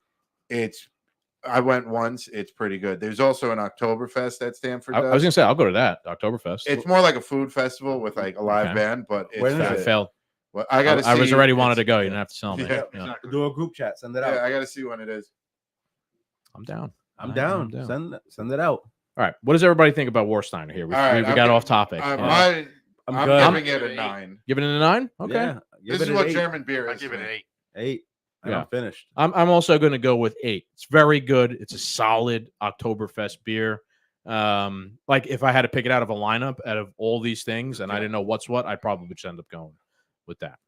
I went once. It's pretty good. There's also an Oktoberfest at Stamford. I was gonna say I'll go to that Oktoberfest. It's more like a food festival with like a live Okay. band, but it's When is I it? failed. Well, I got to. I was already wanted to go. You didn't have to tell me. Yeah. Yeah. Do a group chat. Send it out. Yeah, I got to see when it is. I'm down. I'm down. Send it out. All right. What does everybody think about Warsteiner here? We, All right, we I'm got gi- off topic. Yeah. I'm I'm good. giving it a 9. Give it a 9. Okay. Yeah, give This it is an what 8. German beer I is. give to it an me. 8. 8. Yeah. I'm finished. I'm also going to go with 8. It's very good. It's a solid Oktoberfest beer. Like if I had to pick it out of a lineup out of all these things and I didn't know what's what, I'd probably just end up going with that.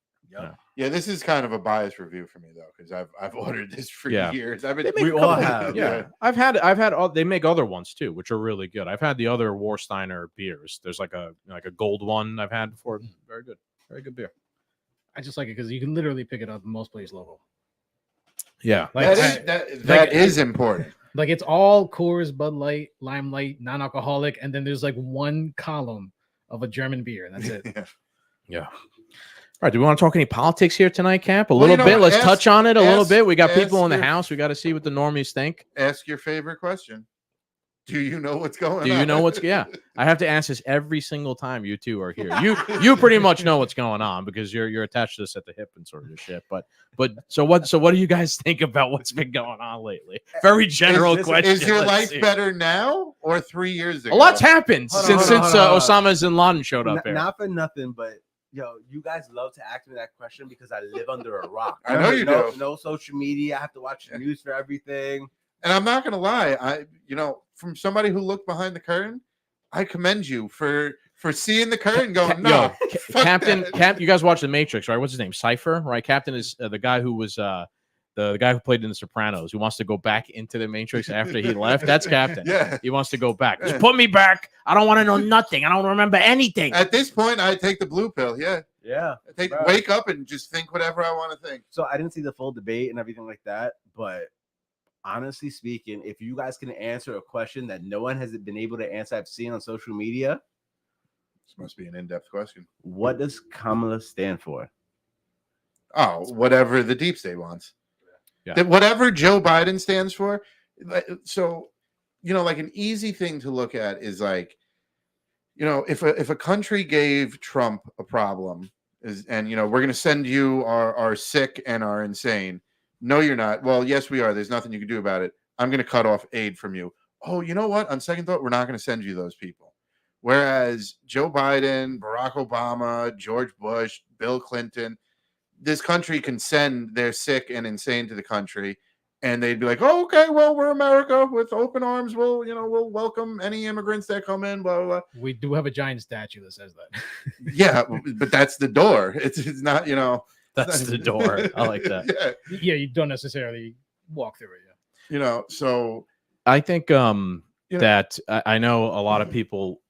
Yeah, this is kind of a biased review for me though, because I've ordered this for years. We all have. Yeah, I've had all, they make other ones too, which are really good. I've had the other Warsteiner beers. There's like a gold one I've had before. Very good beer. I just like it because you can literally pick it up most places local. Yeah, Like that is important. Like it's all Coors, Bud Light, Limelight, non-alcoholic, and then there's like one column of a German beer. That's it. Yeah. All right, do we want to talk any politics here tonight, Cap? A little bit. Let's touch on it a little bit. We got people in the house. We got to see what the normies think. Ask your favorite question. Do you know what's going on? Do you know what's I have to ask this every single time you two are here. You pretty much know what's going on because you're attached to this at the hip and sort of shit. But so what do you guys think about what's been going on lately? Very general question. Is your life better now or 3 years ago? A lot's happened since Osama bin Laden showed up here. Not for nothing, but yo, you guys love to ask me that question because I live under a rock. I know you do. No social media. I have to watch the news for everything. And I'm not gonna lie, from somebody who looked behind the curtain, I commend you for seeing the curtain going, no. Captain, you guys watch The Matrix, right? What's his name? Cypher, right? Captain is the guy who was the guy who played in The Sopranos, who wants to go back into the Matrix after he left. That's Captain. Yeah. He wants to go back. Just put me back. I don't want to know nothing. I don't remember anything. At this point, I take the blue pill. Yeah. Yeah. Wake up and just think whatever I want to think. So I didn't see the full debate and everything like that, but honestly speaking, if you guys can answer a question that no one has been able to answer, I've seen on social media. This must be an in-depth question. What does Kamala stand for? Oh, whatever the deep state wants. Yeah. Whatever Joe Biden stands for. So, like an easy thing to look at is like, if a country gave Trump a problem and we're going to send you our sick and our insane. No, you're not. Well, yes, we are. There's nothing you can do about it. I'm going to cut off aid from you. Oh, you know what? On second thought, we're not going to send you those people. Whereas Joe Biden, Barack Obama, George Bush, Bill Clinton, this country can send their sick and insane to the country, and they'd be like, "Oh, okay, well, we're America with open arms. We'll welcome any immigrants that come in." Blah blah blah. We do have a giant statue that says that. Yeah, but that's the door. It's not That's the door. I like that. Yeah, you don't necessarily walk through it. So I think that I know a lot of people,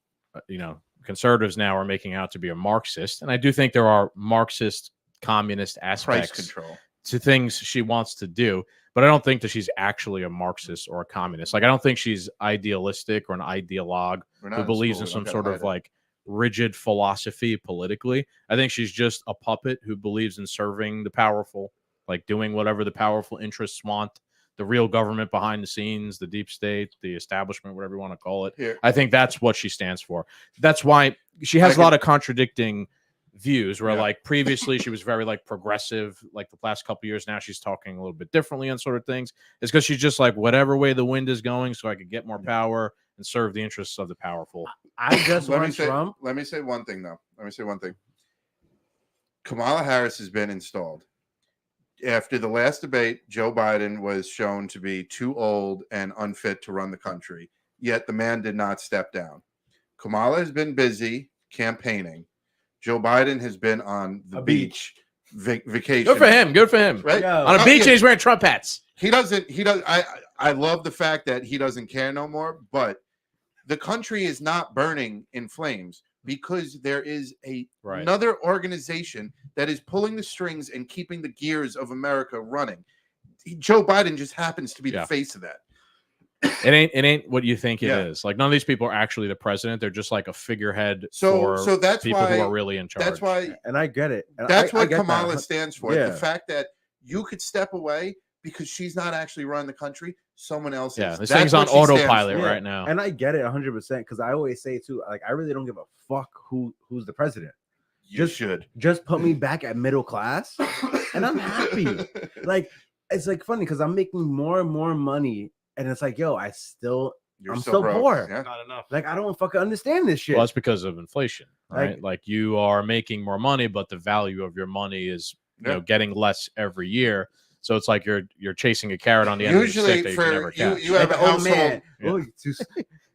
conservatives now are making out to be a Marxist, and I do think there are Marxist communist aspects to things she wants to do, but I don't think that she's actually a Marxist or a communist. Like I don't think she's idealistic or an ideologue who believes in some sort of like rigid philosophy politically. I think she's just a puppet who believes in serving the powerful, like doing whatever the powerful interests want, the real government behind the scenes, the deep state, the establishment, whatever you want to call it. Here. I think that's what she stands for. That's why she has a lot of contradicting views where like previously she was very like progressive, like the last couple of years. Now she's talking a little bit differently on sort of things. It's because she's just like whatever way the wind is going so I could get more power and serve the interests of the powerful. I just let want Trump. Let me say one thing though. Kamala Harris has been installed. After the last debate, Joe Biden was shown to be too old and unfit to run the country, yet the man did not step down. Kamala has been busy campaigning. Joe Biden has been on the beach vacation. Good for him. Right? On a beach and he's wearing Trump hats. He doesn't. I love the fact that he doesn't care no more, but the country is not burning in flames because there is another organization that is pulling the strings and keeping the gears of America running. Joe Biden just happens to be the face of that. It ain't what you think it is. Like none of these people are actually the president. They're just like a figurehead for that's people why, who are really in charge. That's why, and I get it. And that's what I Kamala stands for. Yeah. The fact that you could step away because she's not actually running the country. Someone else is. This thing's on autopilot right now. And I get it 100% because I always say too, like I really don't give a fuck who's the president. Just put me back at middle class and I'm happy. Like it's like funny because I'm making more and more money and it's like, yo, I'm still poor. Yeah. Not enough. Like I don't fucking understand this shit. Well, that's because of inflation, right? Like you are making more money, but the value of your money is getting less every year. So it's like you're chasing a carrot on the end of the stick that you can never catch. You have a household.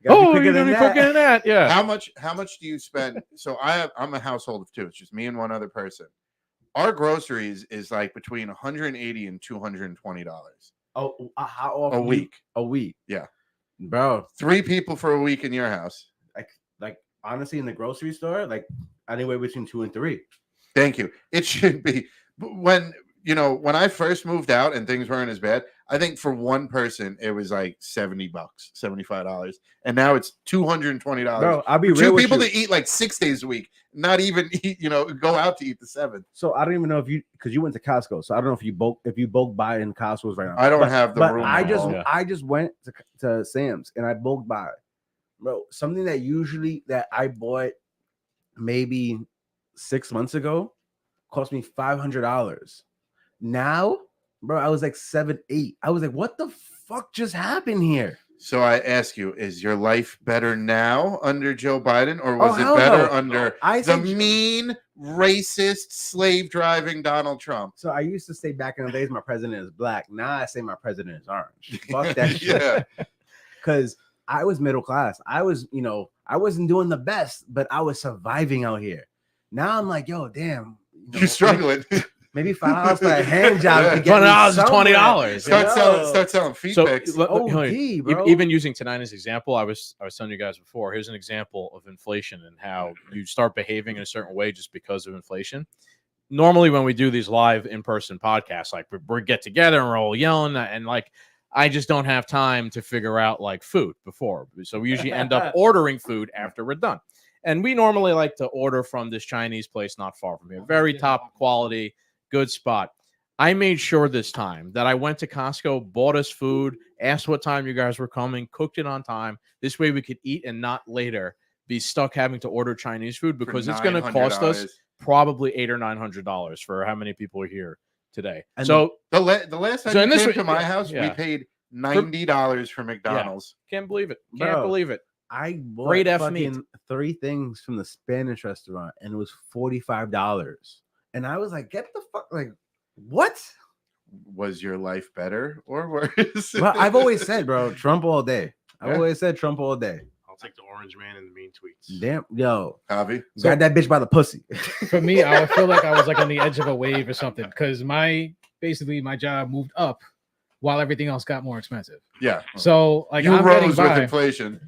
Oh, you're gonna be quicker than that. Yeah. How much do you spend? So I'm a household of two. It's just me and one other person. Our groceries is like between $180 and $220. Oh, how often? A week. A week. Yeah. Bro. 3 people for a week in your house. Like honestly, in the grocery store, like anywhere between 2 and 3. Thank you. It should be when I first moved out and things weren't as bad. I think for one person it was like $70, $75, and now it's $220. Bro, I'll be real Two with people you. to eat like 6 days a week, not even eat. Go out to eat the 7th. So I don't even know if because you went to Costco, so I don't know if you bulk buy in Costco's right now. I don't have the room. I just went to Sam's and I bulk buy, bro. Something that I bought maybe 6 months ago cost me $500. Now, bro, I was like 7, 8. I was like, what the fuck just happened here? So I ask you, is your life better now under Joe Biden, or was it hell better no. under I the think- mean, racist, slave-driving Donald Trump? So I used to say back in the days my president is black. Now I say my president is orange. Fuck that shit. Yeah. Because I was middle class. I was, I wasn't doing the best, but I was surviving out here. Now I'm like, yo, damn. You're struggling. Maybe $5 for a hand job. Yeah. To get me $20 is somewhere. $20. Start selling feet So pics. OD, bro. even using tonight as example, I was telling you guys before. Here's an example of inflation and how you start behaving in a certain way just because of inflation. Normally, when we do these live in-person podcasts, like we get together and we're all yelling, and like I just don't have time to figure out like food before, so we usually end up ordering food after we're done. And we normally like to order from this Chinese place not far from here, very top quality. Good spot. I made sure this time that I went to Costco, bought us food, asked what time you guys were coming, cooked it on time. This way we could eat and not later be stuck having to order Chinese food, because it's going to cost us probably $800 or $900 for how many people are here today. And so the last time you came to my house, we paid $90 for McDonald's. Can't believe it. Can't believe it. I bought Great F fucking meat. 3 things from the Spanish restaurant, and it was $45. And I was like, get the fuck, like, what? Was your life better or worse? Well, I've always said, bro, Trump all day. I've always said Trump all day. I'll take the orange man and the mean tweets. Damn, yo. Javi? Got that bitch by the pussy. For me, I would feel like I was like on the edge of a wave or something, because my job moved up while everything else got more expensive. Yeah. So like you I'm rose getting with by. inflation.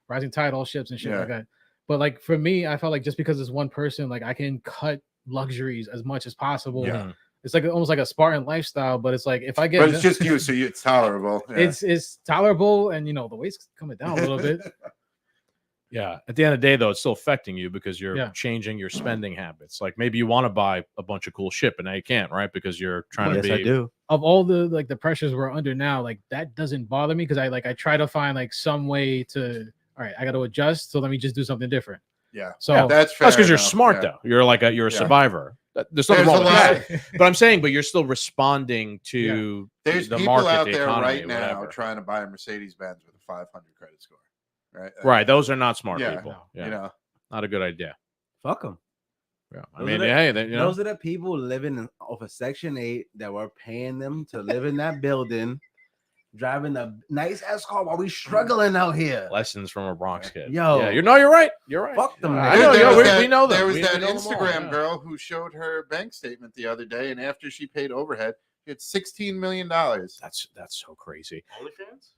Rising tide, all ships and shit like that. But like for me, I felt like just because it's one person, like I can cut luxuries as much as possible. Yeah. It's like almost like a Spartan lifestyle, but it's like if I get, but it's just you, so it's tolerable. Yeah. It's tolerable, and the weight's coming down a little bit. Yeah. At the end of the day, though, it's still affecting you because you're changing your spending habits. Like maybe you want to buy a bunch of cool shit, but now you can't, right? Because you're trying to be. Yes, I do. Of all the pressures we're under now, like that doesn't bother me, because I try to find like some way to. All right, I got to adjust. So let me just do something different. Yeah. So that's fair. That's because you're smart, though. You're like you're a survivor. There's nothing wrong with that. But I'm saying, but you're still responding to there's the people market, out the there economy, right now whatever. trying to buy a Mercedes-Benz with a 500 credit score. Right. Right. Those are not smart Yeah, people. Yeah. You know, Not a good idea. Fuck them. Yeah. I Those mean, are the- hey, Those are the people living off of Section 8 that were paying them to live in that building, driving a nice ass car while we struggling out here. lessons from a Bronx kid. Yo. Yeah, you're right. You're right. Fuck them. I know, we know that. There was We that know them all, Instagram yeah. girl who showed her bank statement the other day, and after she paid overhead, she had $16 million. That's so crazy. OnlyFans?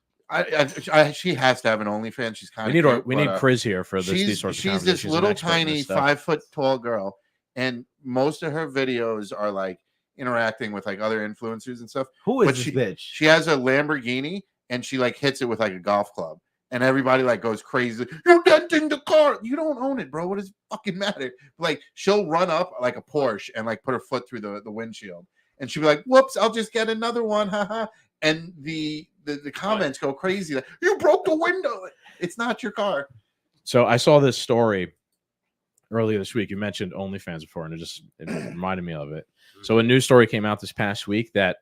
She has to have an OnlyFans. She's kind We of need we need Priz here for this. These sorts of she's this conversations. She's an little expert in tiny this stuff. 5 foot tall girl, and most of her videos are like interacting with like other influencers and stuff. Who is But this she- bitch? She has a Lamborghini, and she like hits it with like a golf club, and everybody like goes crazy. You're denting the car. You don't own it, bro. What does it fucking matter? Like she'll run up like a Porsche and like put her foot through the windshield, and she'll be like, "Whoops, I'll just get another one." Haha. And the comments go crazy. Like, you broke the window. It's not your car. So I saw this story earlier this week. You mentioned OnlyFans before, and it reminded me of it. So a news story came out this past week that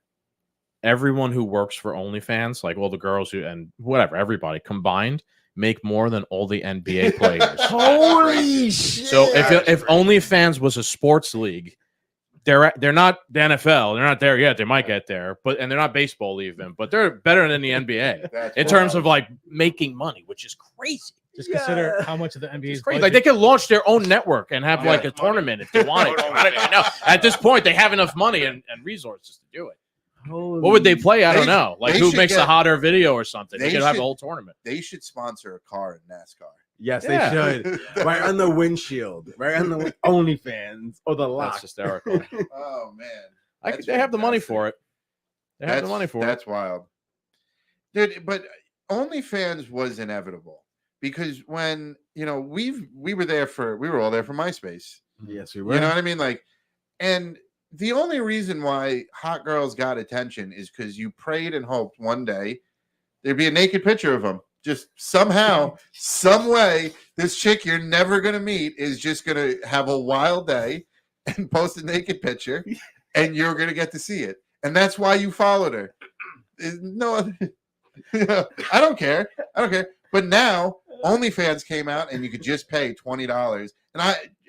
everyone who works for OnlyFans, like all the girls who and whatever, everybody combined, make more than all the NBA players. Holy shit! So if OnlyFans was a sports league, they're not the NFL. They're not there yet. They might get there, and they're not baseball even. But they're better than the NBA in terms of like making money, which is crazy. Just consider how much of the NBA's It's crazy. Like they could launch their own network and have like a tournament if they wanted. I don't even know. At this point, they have enough money and resources to do it. What would they play? I don't know. Like who makes the hotter video or something? They should have a whole tournament. They should sponsor a car in NASCAR. Yes, they should. Right on the windshield. Right on the OnlyFans or the lock. That's hysterical. Oh man, They have the money for it. They have the money for it. That's wild, dude. But OnlyFans was inevitable because when we were all there for MySpace. Yes, we were. You know what I mean? Like, and the only reason why hot girls got attention is because you prayed and hoped one day there'd be a naked picture of them. Just somehow, some way, this chick you're never going to meet is just going to have a wild day and post a naked picture, and you're going to get to see it. And that's why you followed her. No, I don't care. But now, OnlyFans came out, and you could just pay $20.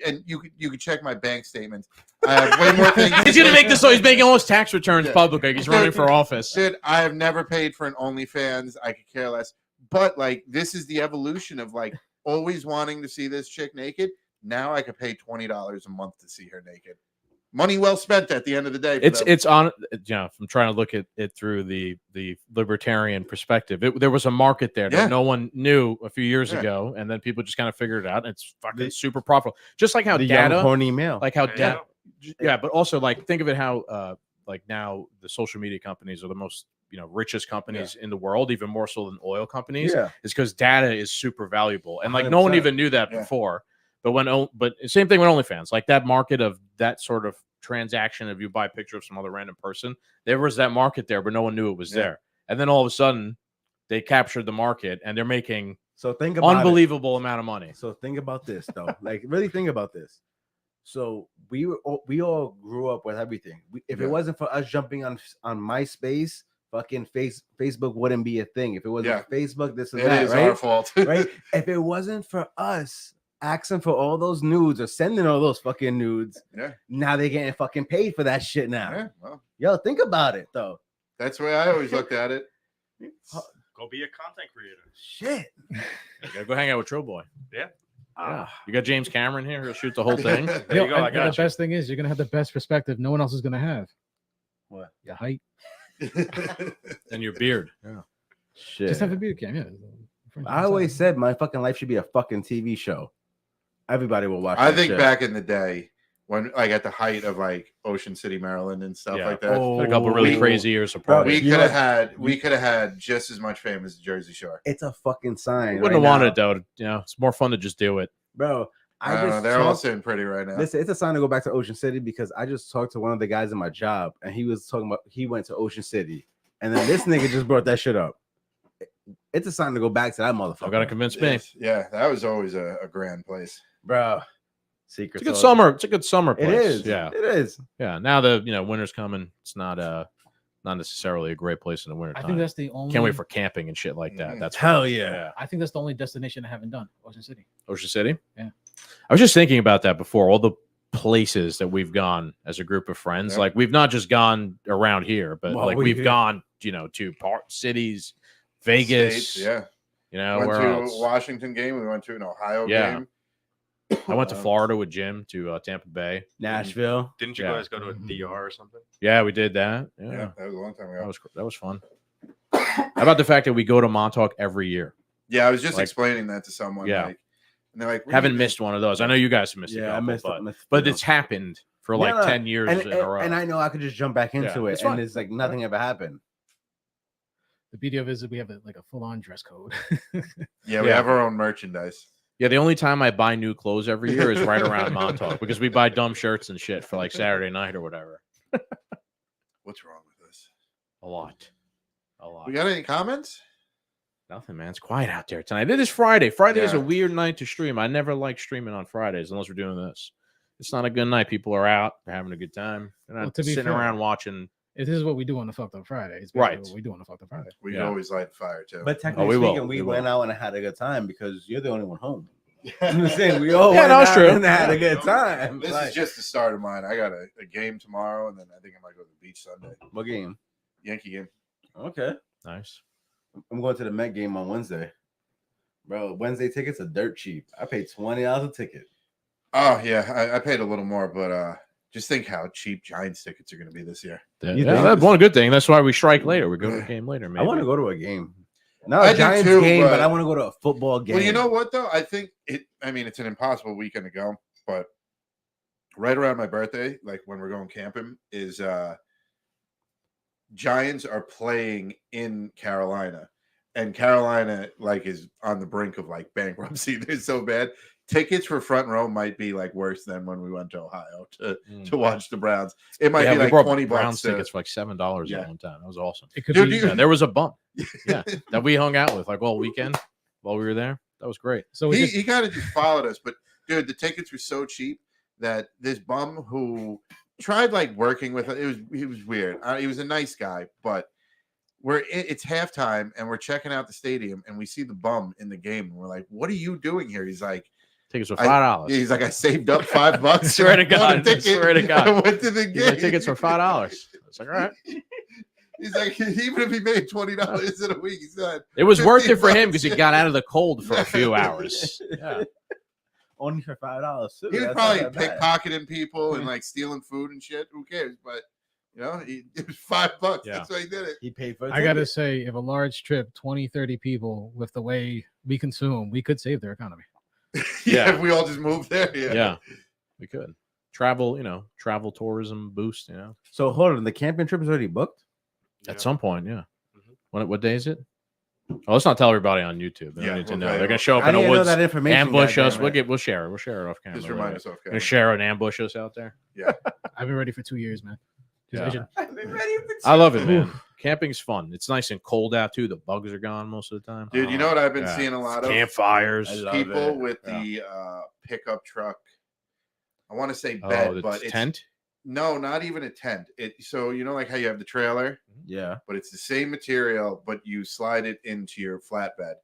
And you could check my bank statements. I have way more things. He's going to make this so he's making all his tax returns public. Like he's running for office. Dude, I have never paid for an OnlyFans. I could care less. But like this is the evolution of like always wanting to see this chick naked. Now I could pay $20 a month to see her naked. Money well spent at the end of the day. It's on. I'm trying to look at it through the libertarian perspective. There was a market there that no one knew a few years ago, and then people just kind of figured it out. And it's fucking super profitable. Just like how the data, young horny male, like how data, but also like think of it how like now the social media companies are the most richest companies in the world, even more so than oil companies. Is because data is super valuable, and like 100%. No one even knew that before. But same thing with OnlyFans, like that market of that sort of transaction. If you buy a picture of some other random person, there was that market there, but no one knew it was there. And then all of a sudden, they captured the market, and they're making unbelievable amount of money. So think about this, though. Like really think about this. So we all grew up with everything. If it wasn't for us jumping on MySpace, fucking Facebook wouldn't be a thing. If it wasn't Facebook, this and that, it is right? Our fault, right? If it wasn't for us asking for all those nudes or sending all those fucking nudes, now they're getting fucking paid for that shit now. Yeah, well, yo, think about it though. That's the way I always looked at it. Go be a content creator. Shit. You gotta go hang out with Tro Boy. Yeah. You got James Cameron here. He'll shoot the whole thing. There you go. The best thing is you're gonna have the best perspective no one else is gonna have. What? Your height. And your beard. Yeah. Shit. Just have a beard cam. Yeah. I always said my fucking life should be a fucking TV show. Everybody will watch. I think back in the day when, like, at the height of like Ocean City, Maryland, and stuff like that, a couple really crazy years apart. We could have had just as much fame as the Jersey Shore. It's a fucking sign. Wouldn't have wanted it though. It's more fun to just do it, bro. I don't know. They're all sitting pretty right now. Listen, it's a sign to go back to Ocean City because I just talked to one of the guys in my job, and he was talking about he went to Ocean City, and then this nigga just brought that shit up. It's a sign to go back to that motherfucker. I gotta convince me. Yeah, that was always a grand place, bro. Secret. It's a good summer. It's a good summer place. It is. Yeah, it is. Yeah. Now the winter's coming. It's not necessarily a great place in the winter. I think that's the only. Can't wait for camping and shit like that. That's hell yeah. I think that's the only destination I haven't done. Ocean City. Ocean City. Yeah. I was just thinking about that before. All the places that we've gone as a group of friends. Yeah. Like we've not just gone around here, but like we've gone, to cities, Vegas. States, where went to else? Washington game. We went to an Ohio game. I went to Florida with Jim to Tampa Bay, Nashville. Didn't you guys go to a DR or something? Yeah, we did that. Yeah, that was a long time ago. That was fun. How about the fact that we go to Montauk every year? Yeah, I was just explaining that to someone. Yeah, and they're like, haven't missed one of those. I know you guys have missed. Yeah, I missed but it's happened for like 10 years in a row. And I know I could just jump back into it, and it's like nothing ever happened. The beauty of it is we have a full-on dress code. We have our own merchandise. Yeah, the only time I buy new clothes every year is right around Montauk because we buy dumb shirts and shit for like Saturday night or whatever. What's wrong with this? A lot. We got any comments? Nothing, man. It's quiet out there tonight. It is Friday. Friday is a weird night to stream. I never like streaming on Fridays unless we're doing this. It's not a good night. People are out. They're having a good time. They're not sitting around watching. This is what we do on the Fucked Up Friday. It's right. What we do on the Fucked Up Friday. We always light fire too. But technically speaking, we went out and had a good time because you're the only one home. I'm just saying, we all Yeah, went no, it's out true. and had a good time. This Like, is just the start of mine. I got a game tomorrow, and then I think I might go to the beach Sunday. what game? Yankee game. Okay. Nice. I'm going to the Met game on Wednesday. Bro, Wednesday tickets are dirt cheap. I paid $20 a ticket. Oh yeah, I paid a little more, but just think how cheap Giants tickets are going to be this year. Yeah, You yeah, think? that's one good thing. That's why we strike later. We go to a game later. Maybe. I want to go to a game. Not I a do Giants too, game, but but- I want to go to a football game. Well, you know what though? I think it's an impossible weekend to go, but right around my birthday, like when we're going camping, is Giants are playing in Carolina, and Carolina like is on the brink of like bankruptcy. They're so bad. Tickets for front row might be like worse than when we went to Ohio to watch the Browns. It might be we like brought 20 Browns bucks. tickets for like $7 Yeah. at one time. That was awesome. It could Dude, be. you- Yeah, there was a bump. Yeah, that we hung out with like all weekend while we were there. That was great. So we He kind of just followed us, but dude, the tickets were so cheap that this bum who tried like working with it was weird. He was a nice guy, but it's halftime and we're checking out the stadium and we see the bum in the game and we're like, "What are you doing here?" He's like, Tickets were $5. He's like, I saved up $5. Swear to and I bought a God, ticket swear to God. and went to the Yeah, game. tickets were $5. It's like, all right. He's like, even if he made $20 in a week, he said It was worth it for him $15. because he got out of the cold for a few hours. Yeah. Only for $5 too. He was That's probably not that bad. pickpocketing people and like stealing food and shit. Who cares? But you know, it was $5. Yeah. That's why he did it. He paid for. I gotta say, if a large trip, 20, 30 people, with the way we consume, we could save their economy. Yeah, Yeah. if we all just moved there. Yeah, we could. Travel tourism boost, So hold on, the camping trip is already booked. at some point, yeah. What day is it? Oh, let's not tell everybody on YouTube. They don't Yeah, need to okay. know. They're gonna show up I in the didn't know woods, that information. ambush us. goddamn We'll share it. We'll share it off camera. Just remind us of. Gonna share it and ambush us out there. I've been ready for 2 years, man. Just Yeah. vision. it. I've been ready for I love it, man. Camping's fun. It's nice and cold out too. The bugs are gone most of the time. Dude, you know what I've been Yeah. seeing a lot of Campfires. I love people it. with Yeah. the pickup truck. I want to say Oh, bed, the but it's tent. no, not even a tent. So you know, like how you have the trailer, Yeah. but it's the same material, but you slide it into your flatbed,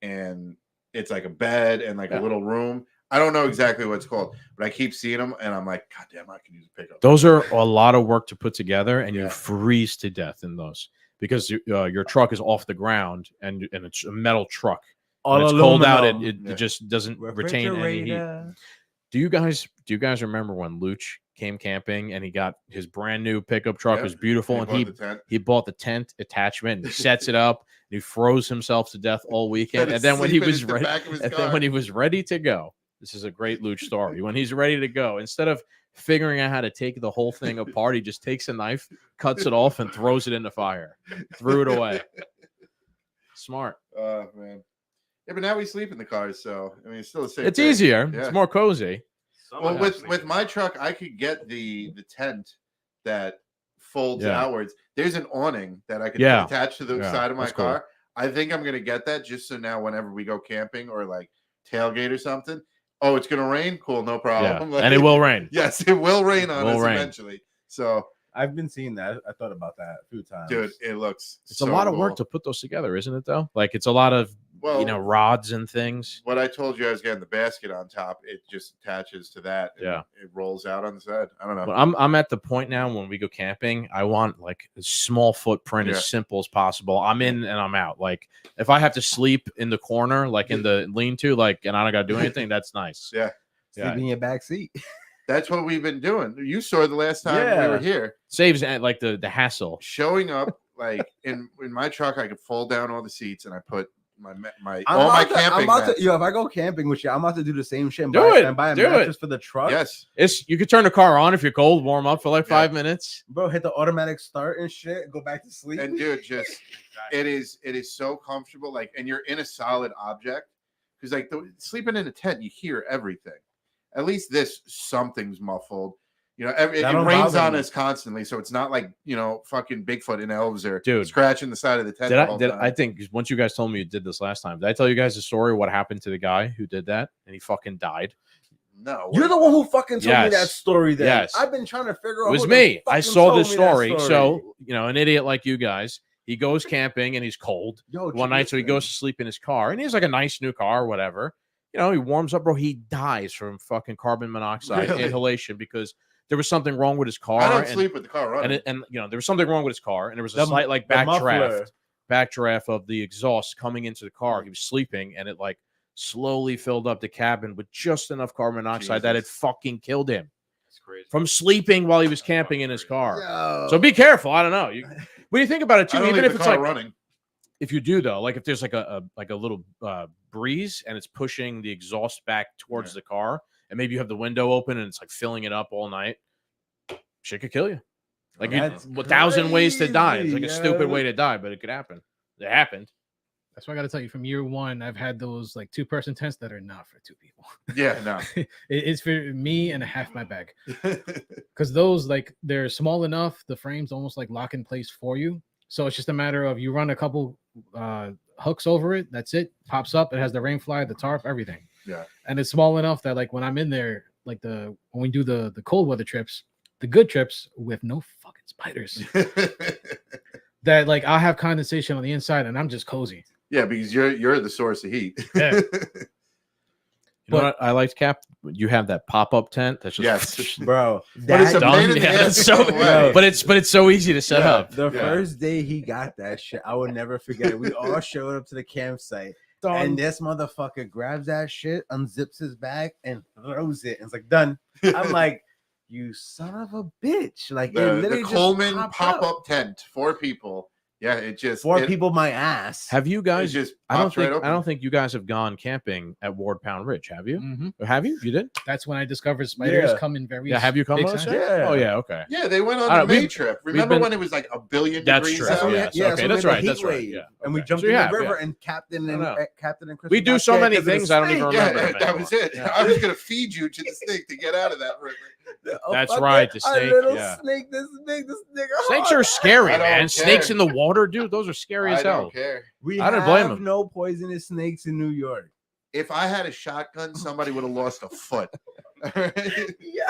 and it's like a bed and like Yeah. a little room. I don't know exactly what it's called, but I keep seeing them, and I'm like, God damn, I can use a pickup. Those are a lot of work to put together, and you Yeah. freeze to death in those because your truck is off the ground and it's a metal truck. When it's cold out, it Yeah. just doesn't retain any heat. Refrigerator. Do you guys remember when Luch came camping and he got his brand new pickup truck? Yep. It was beautiful, They and bought he the tent. he bought the tent attachment and he sets it up. And he froze himself to death all weekend, Had and to then when he sleep in was the ready, back of his and car. then when he was ready to go, this is a great Luch story. When he's ready to go, instead of figuring out how to take the whole thing apart, he just takes a knife, cuts it off, and throws it in the fire. Threw it away. Smart. Oh man. Yeah, but now we sleep in the cars, so I mean, it's still the same. It's thing. easier. Yeah. It's more cozy. Well, with my truck, I could get the tent that folds Yeah. outwards. There's an awning that I could Yeah. attach to the Yeah, side of my that's cool. car. I think I'm gonna get that just so now whenever we go camping or like tailgate or something. Oh, it's gonna rain? Cool, no Yeah. problem. Like, And it will rain. Yes, it will rain on Will us rain. eventually. So, I've been seeing that. I thought about that a few times. dude, it looks It's so a lot of work cool. to put those together, isn't it? Though, like it's a lot of rods and things. What I told you I was getting the basket on top, it just attaches to that. And Yeah. it rolls out on the side. I don't know. But I'm at the point now when we go camping, I want like a small footprint, Yeah. as simple as possible. I'm in and I'm out. Like if I have to sleep in the corner, like in the lean-to, like, and I don't got to do anything, that's nice. Yeah. Sleep Yeah. in your back seat. That's what we've been doing. You saw the last time we Yeah. were here. Saves like the hassle. Showing up like in my truck, I could fold down all the seats and I put my I'm all my about to- I'm camping about mats. to, yo, if I go camping with you, I'm about to do the same shit. And Do buy, it. And buy a Do mattress for the truck. Yes. You could turn the car on if you're cold, warm up for like Yeah. 5 minutes. Bro, hit the automatic start and shit. Go back to sleep. And dude, just it is so comfortable. Like, and you're in a solid object. Because like sleeping in a tent, you hear everything. At least this something's muffled. You know, it That don't rains bother on me. us constantly, so it's not like fucking Bigfoot and elves are Dude. scratching the side of the tent. the whole time. I think once you guys told me you did this last time, did I tell you guys the story? What happened to the guy who did that and he fucking died? No, You're the one who fucking told me that Yes. story. Then Yes. I've been trying to figure out. It was who the me. I fucking saw told this me that story. So, an idiot like you guys, he goes camping and he's cold Yo, one night. So he listen. goes to sleep in his car and he has like a nice new car or whatever. he warms up, bro. He dies from fucking carbon monoxide Really? inhalation because there was something wrong with his car. I don't and, sleep with the car running. and there was something wrong with his car, and there was a The- slight like the muffler. backdraft of the exhaust coming into the car. He was sleeping, and it like slowly filled up the cabin with just enough carbon monoxide that it Jesus. fucking killed him It's crazy. from sleeping while he was camping in his car. So be careful. I don't know. When you think about it too, I don't even leave if the it's car like running. if you do though, like if there's like a little breeze and it's pushing the exhaust back towards the car, and maybe you have the window open and it's like filling it up all night, shit could kill you. Like That's 1,000 ways to die. It's like a crazy, stupid yo. way to die, but it could happen. It happened. That's why I got to tell you, from year one, I've had those like 2-person tents that are not for 2 people. Yeah, no. It's for me and a half my bag, because those like they're small enough. The frames almost like lock in place for you. So it's just a matter of you run a couple hooks over it. That's it. Pops up. It has the rain fly, the tarp, everything. Yeah. And it's small enough that like when I'm in there, like when we do the cold weather trips, the good trips with no fucking spiders, that like I'll have condensation on the inside and I'm just cozy. Yeah, because you're the source of heat. Yeah. You know what I liked, Cap? You have that pop-up tent that's just Yes. Bro, But it's a done. pain in the Yeah, ass that's to so, put away. but it's so easy to set Yeah. up. the Yeah. first day he got that shit, I would never forget it. We all showed up to the campsite, and this motherfucker grabs that shit, unzips his bag, and throws it. And it's like, done. I'm like, you son of a bitch. Like, it the literally Coleman just pop-up tent, 4 people. Yeah, it just Four it- people, my ass. Have you It guys? just I don't pops right think open. I don't think you guys have gone camping at Ward Pound Ridge. Have you? Mhm. Have you? You did? That's when I discovered spiders Yeah. come in very Yeah. Have you come big on this size. yet? Yeah. Oh yeah. Okay. Yeah, they went I on don't- the May we've- trip. Remember been- when it was like 1,000,000,000 That's degrees true. out? Yeah. Yeah, Okay, so that's we right. made a That's heat right. wave, Yeah. and we Okay. jumped So in you the have, river, yeah. and Captain I and know. Captain and Chris. We do got so scared many 'cause of the things I don't even snake. remember. Yeah, them that was anymore. it. Yeah. I was gonna feed you to the snake to get out of that river. That's fucking- right, the a snake, little yeah. snake. This nigga. Snakes hard. are scary, I don't man. care. Snakes in the water, dude. Those are scary as I hell. don't care. We I didn't blame have him. no poisonous snakes in New York. If I had a shotgun, somebody would have lost a foot. All right? Yeah.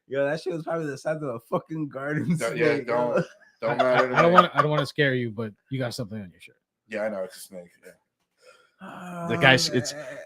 Yo, that shit was probably the size of a fucking garden Don't- snake. yeah, don't matter. to I don't me. want to scare you, but you got something on your shirt. Yeah, I know it's a snake. Yeah. The guy's-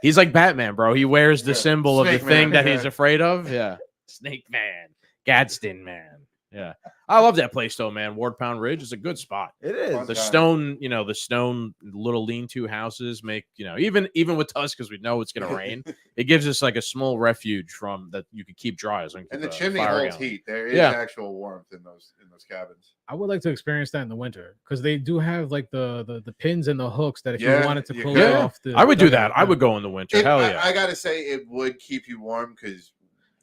He's like Batman, bro. He wears the Yeah. symbol of the Snake thing Man, that he's yeah. afraid of. Yeah. Snake Man. Gadsden Man. Yeah. I love that place though, man. Ward Pound Ridge is a good spot. It is. Fun The time. stone little lean-to houses make, even with us, because we know it's gonna rain, it gives us like a small refuge from that you could keep dry as long as And you the keep chimney fire holds going. heat. There is Yeah. actual warmth in those cabins. I would like to experience that in the winter because they do have like the pins and the hooks that if Yeah, you wanted to you pull can. it off. I would do that. dugout, I would go in the winter. It- Hell yeah. I gotta say, it would keep you warm because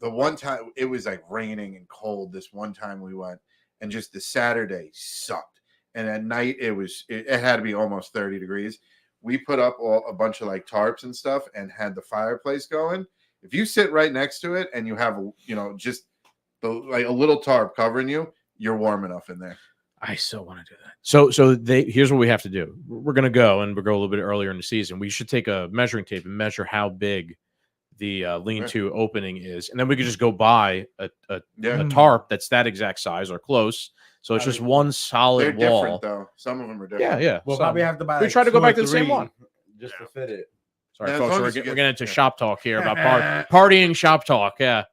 the one time it was like raining and cold. This one time we went, and just the Saturday sucked. And at night it had to be almost 30 degrees. We put up a bunch of like tarps and stuff and had the fireplace going. If you sit right next to it and you have just like a little tarp covering you, you're warm enough in there. I so want to do that. So here's what we have to do. We're gonna go, and we'll go a little bit earlier in the season. We should take a measuring tape and measure how big the lean-to opening is, and then we could just go buy a Yeah, tarp that's that exact size or close. So it's just one they're solid different wall. though. Some of them are different. Yeah. We'll Some. probably have to buy. We like try to go 2 back or to the same 3 one. just to fit it. Sorry, Yeah, as folks, long we're as you getting get- into shop talk here about partying shop talk. Yeah.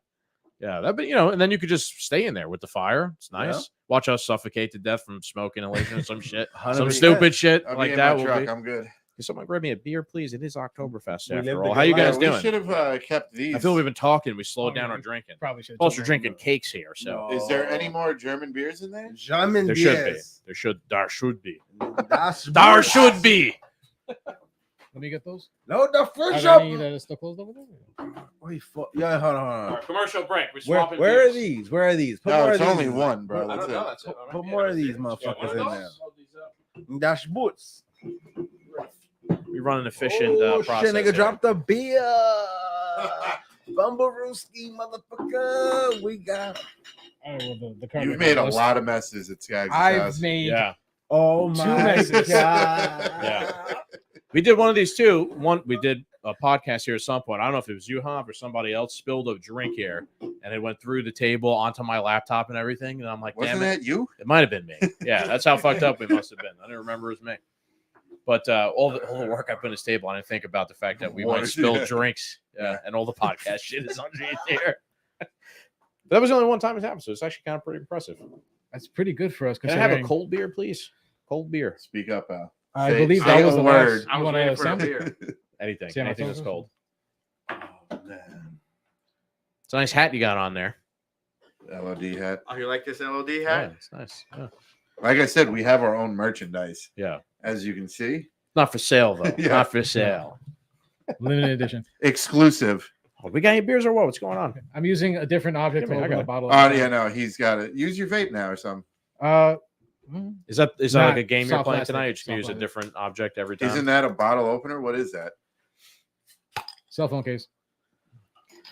That, but and then you could just stay in there with the fire. It's nice. Yeah. Watch us suffocate to death from smoke inhalation or some shit, some 100%. stupid shit I'll be like in that. my Will truck. be. I'm good. Can someone grab me a beer, please? It is Oktoberfest We live after the all. How good you life. guys We doing? should have kept these. I feel we've been talking. We slowed down our Probably. drinking. Probably should. Plus, we're drinking cakes here, so Is there any more German beers in there? German there should be. beers. There should be. Das There Wurst. should be. Let me get those. No, the Are first there any shop. that are still closed over there? Wait, yeah, hold on. Commercial break. We're Where are these? Where are these? Put No, more it's of only these. one, bro. Put- That's it. Put more of these motherfuckers in there. Das Boots. We run an efficient Oh, process. shit, nigga, here. drop the beer. Bumblebee, motherfucker. We got. All right, well, the You've carbon made a monoxide- lot of messes at Scagz I've house. made. Yeah. Oh Two my messes. god. Yeah. We did one of these too. We did a podcast here at some point. I don't know if it was you, Hop, or somebody else spilled a drink here, and it went through the table onto my laptop and everything. And I'm like, Wasn't damn it, that you? it might have been me. Yeah, that's how fucked up we must have been. I didn't remember it was me. But all the work I put on this table, I didn't think about the fact that we Water, might spill yeah. drinks Yeah. and all the podcast shit is underneath here. But that was the only one time it's happened, so it's actually kind of pretty impressive. That's pretty good for us. Can I have a considering- cold beer, please? Cold beer. Speak up, Al. I Say- believe say that a was the word. last. I You was want waiting to for a sample? beer. Anything. See how Anything much that's it cold. Oh, man. It's a nice hat you got on there. LOD hat. Oh, you like this LOD Yeah, hat? it's nice. Yeah. Like I said, we have our own merchandise, Yeah. as you can see. Not for sale, though. Yeah. Not for sale. Limited edition. Exclusive. Oh, we got any beers or what? What's going on? I'm using a different object Give to me, I open got the it. bottle. Oh, yeah, no, he's got it. Use your vape now or something. Is that like Not a game you're soft playing plastic, tonight? You just soft use a plastic. different object every time. Isn't that a bottle opener? What is that? Cell phone case.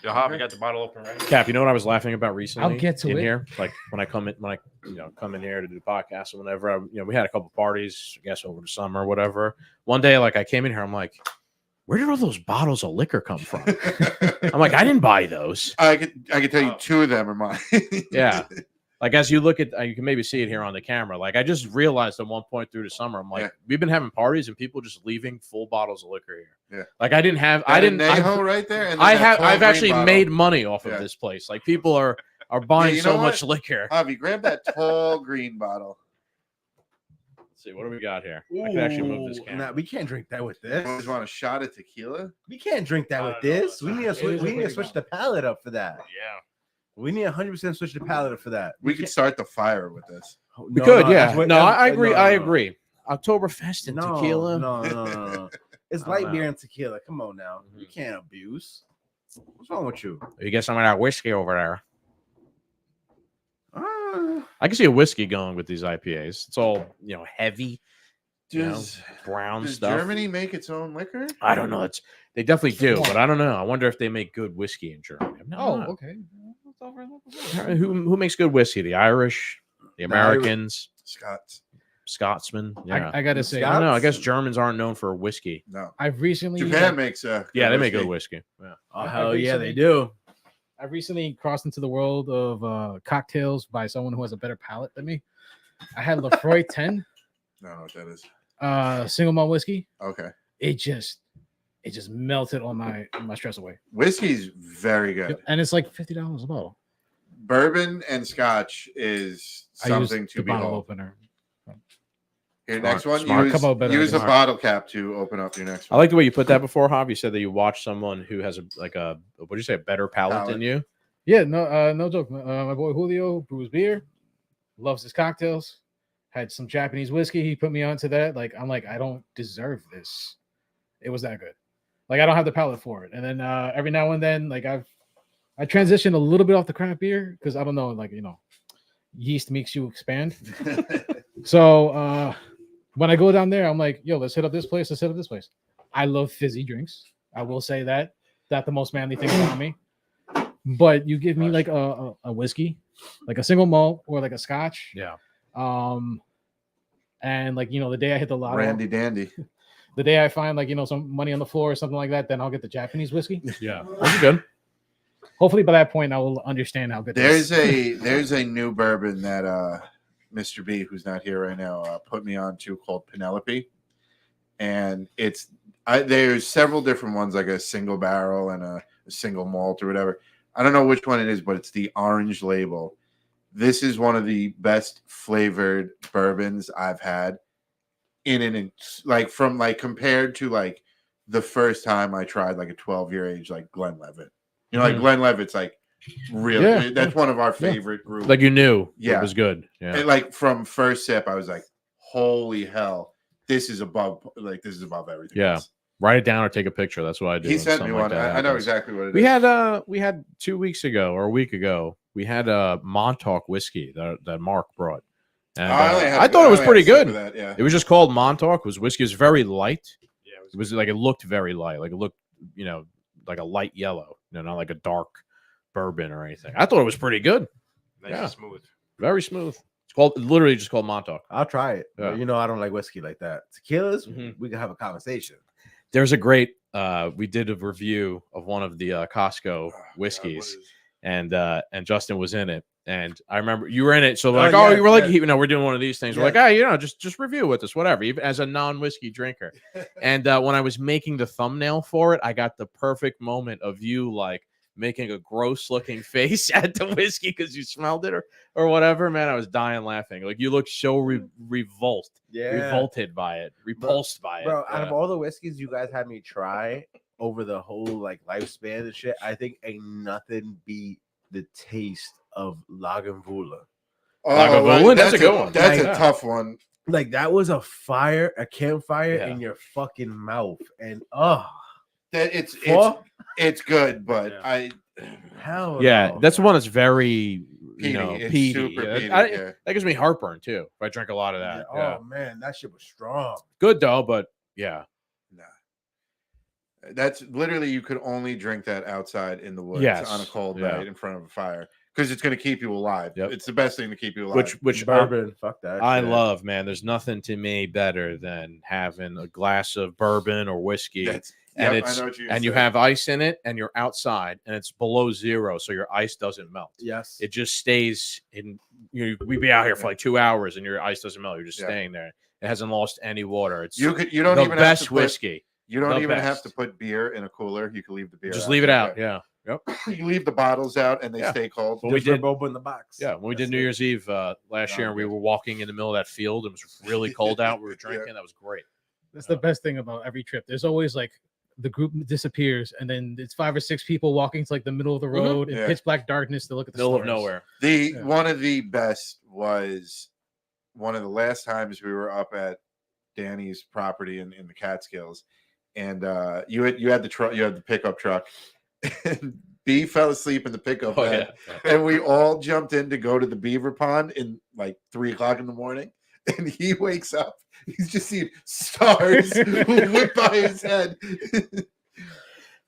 Yo, Hop, you got the bottle open right? Cap, you know what I was laughing about recently? get to in it. here. Like when I come in here to do the podcast or whenever. We had a couple parties, I guess over the summer or whatever. One day, like I came in here, I'm like, where did all those bottles of liquor come from? I'm like, I didn't buy those. I could tell you two of them are mine. Yeah. Like as you look at, you can maybe see it here on the camera. Like I just realized at one point through the summer, I'm like, Yeah. we've been having parties and people just leaving full bottles of liquor here. Yeah. Like I didn't have, That Anejo right there. And then that tall I've green actually bottle. made money off Yeah. of this place. Like people are buying you so know much what? liquor. Javi, grab that tall green bottle. Let's see, what do we got here? I can actually move this Ooh, camera. nah, we can't drink that with You this. always want a shot of tequila? We can't drink that I with don't know. this. We need to It switch. is a We need to pretty switch the palette up for that. Yeah. We need 100% switch the palette up for that. We could start the fire with this. We could, yeah. that's what- No, I that's- agree. no, I no. agree. Oktoberfest and No, tequila. No. It's I light don't beer know. and tequila. Come on now. You Mhm. can't abuse. What's wrong with you? You get some of that whiskey over there. Ah, I can see a whiskey going with these IPAs. It's all heavy, Does, brown does stuff. Germany make its own liquor? I don't know. They definitely do, but I don't know. I wonder if they make good whiskey in Germany. I Oh, don't know. okay. Who makes good whiskey? The Irish, the The Irish- Americans, Scots. Scotsmen. Yeah. I gotta say, I don't know. I guess Scots? Germans aren't known for whiskey. No. I've recently Japan makes a. Yeah, they make good whiskey. Yeah. oh I hell yeah, recently- they do. I've recently crossed into the world of cocktails by someone who has a better palate than me. I had Lafroy 10 I don't know what that is. single malt whiskey. Okay. It just melted all my stress away. Whiskey's very good. And it's like $50 a bottle. Bourbon and scotch is I used something to the bottle behold. opener. Here, Smart, next one, smart. use, Come on, better use a idea. bottle cap to open up your next I one. like the way you put that before, Hob. You said that you watch someone who has a what'd you say, a better palate than Palate. you. Yeah, no joke. My boy Julio brews beer, loves his cocktails. Had some Japanese whiskey. He put me onto that. Like I'm like, I don't deserve this. It was that good. Like I don't have the palate for it. And then every now and then, like I transitioned a little bit off the craft beer because I don't know, like yeast makes you expand. So when I go down there, I'm like, yo, let's hit up this place. Let's hit up this place. I love fizzy drinks. I will say that. That's the most manly thing about me. But you give me like a whiskey, like a single malt or like a scotch. Yeah. And like the day I hit the lotto, Randy Dandy. the day I find like some money on the floor or something like that, then I'll get the Japanese whiskey. Yeah. That's good. Hopefully by that point I will understand how good There's this there's a new bourbon that Mr. B, who's not here right now, put me on to called Penelope, and there's several different ones, like a single barrel and a single malt or whatever. I don't know which one it is, but it's the orange label. This is one of the best flavored bourbons I've had compared to like the first time I tried like a 12-year age like Glenlivet. Like Mhm. Glenlivet's like really Yeah. that's one of our favorite groups. Like you knew Yeah. it was good. Yeah. And like from first sip, I was like, "Holy hell, this is above everything." Yeah. else." Write it down or take a picture. That's what I do. He when sent me something like one. that I know happens. exactly what it is. We had 2 weeks ago or a week ago. We had a Montauk whiskey that Mark brought, and I thought it was pretty good. That, yeah. It was just called Montauk. It was whiskey. It was very light. Yeah. It was like it looked very light. Like it looked, like a light yellow. Not like a dark bourbon or anything. I thought it was pretty good. Nice Yeah. and smooth. Very smooth. It's literally just called Montauk. I'll try it. Yeah. But I don't like whiskey like that. Tequilas, Mhm. we can have a conversation. There's a great. We did a review of one of the Costco Oh, whiskeys. God, what is- And Justin was in it, And I remember you were in it. So like, yeah, you were like, yeah. we're doing one of these things. We're Yeah. like, just review with us, whatever, even as a non-whiskey drinker. And when I was making the thumbnail for it, I got the perfect moment of you like making a gross looking face at the whiskey because you smelled it or whatever. Man, I was dying laughing. Like you look so revolted by it, repulsed by it. Bro, out of all the whiskeys you guys had me try over the whole like lifespan and shit, I think ain't nothing beat the taste of Lagavulin. Lagavulin, that's a good one. That's Like, a tough one. Like that was a campfire in your fucking mouth, and it's good, but hell no, that's the one that's very peaty. Super peaty, that gives me heartburn too if I drink a lot of that. Oh man, that shit was strong. Good though, but yeah. That's literally you could only drink that outside in the woods on a cold night in front of a fire because it's going to keep you alive. Yep. It's the best thing to keep you alive. Which bourbon, fuck that. I love, man. There's nothing to me better than having a glass of bourbon or whiskey, you have ice in it, and you're outside, and it's below zero, so your ice doesn't melt. Yes, it just stays in. We'd be out here for like 2 hours, and your ice doesn't melt. You're just staying there. It hasn't lost any water. It's you don't the even best have to whiskey. You don't even have to put beer in a cooler. You can leave the beer. Just leave it out. Yeah. Yep. You leave the bottles out and they stay cold. Well, we did open the box. Yeah, when we did New Year's Eve last year, and we were walking in the middle of that field. It was really cold out. We were drinking. That was great. That's the best thing about every trip. There's always like the group disappears, and then it's 5 or 6 people walking to like the middle of the road in pitch black darkness to look at the middle stars. of nowhere. One of the best was one of the last times we were up at Danny's property in the Catskills. And you had the truck, you had the pickup truck, and B fell asleep in the pickup bed, and we all jumped in to go to the beaver pond in like 3:00 in the morning, and he wakes up, he's just seeing stars whip by his head.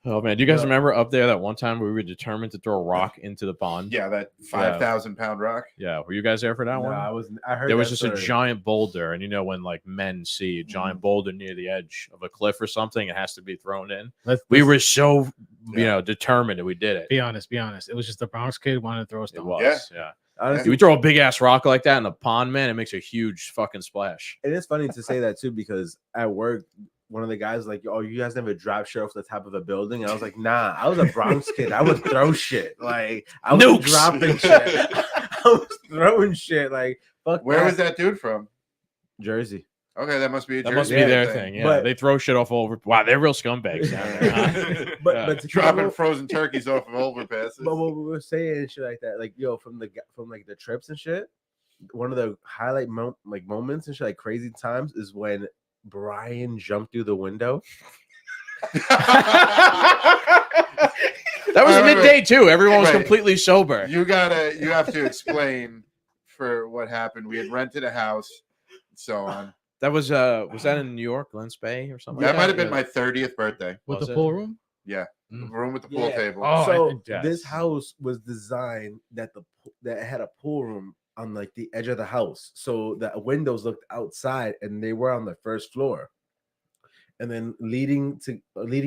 Oh man, do you guys remember up there that one time we were determined to throw a rock into the pond? Yeah, that 5,000-pound rock. Yeah, were you guys there for that one? I wasn't. I heard there was just a giant boulder, and when like men see a giant boulder near the edge of a cliff or something, it has to be thrown in. We were so determined that we did it. Be honest. It was just the Bronx kid wanted to throw us. It was, yeah. Honestly, we throw a big ass rock like that in a pond, man. It makes a huge fucking splash. It is funny to say that too, because at work, one of the guys was like, "Oh, you guys never drop shit off the top of a building?" And I was like, "Nah, I was a Bronx kid. I would throw shit. Like I was Nukes. dropping shit. I was throwing shit. Like fuck." Where was that dude from? Jersey. Okay, that must be their thing. Yeah, but they throw shit off over. Wow, they're real scumbags. but dropping frozen turkeys off of overpasses. But what we were saying and shit like that, like from like the trips and shit. One of the highlight moments and shit, like crazy times, is when Brian jumped through the window. That was midday too. Everyone was completely sober. You have to explain for what happened. We had rented a house, and so on. That was that in New York, Glens Bay or something? That might have been my 30th birthday. With the pool room? Yeah. The room with the pool table. Oh, so this house was designed that it had a pool room on like the edge of the house, so the windows looked outside, and they were on the first floor. And then leading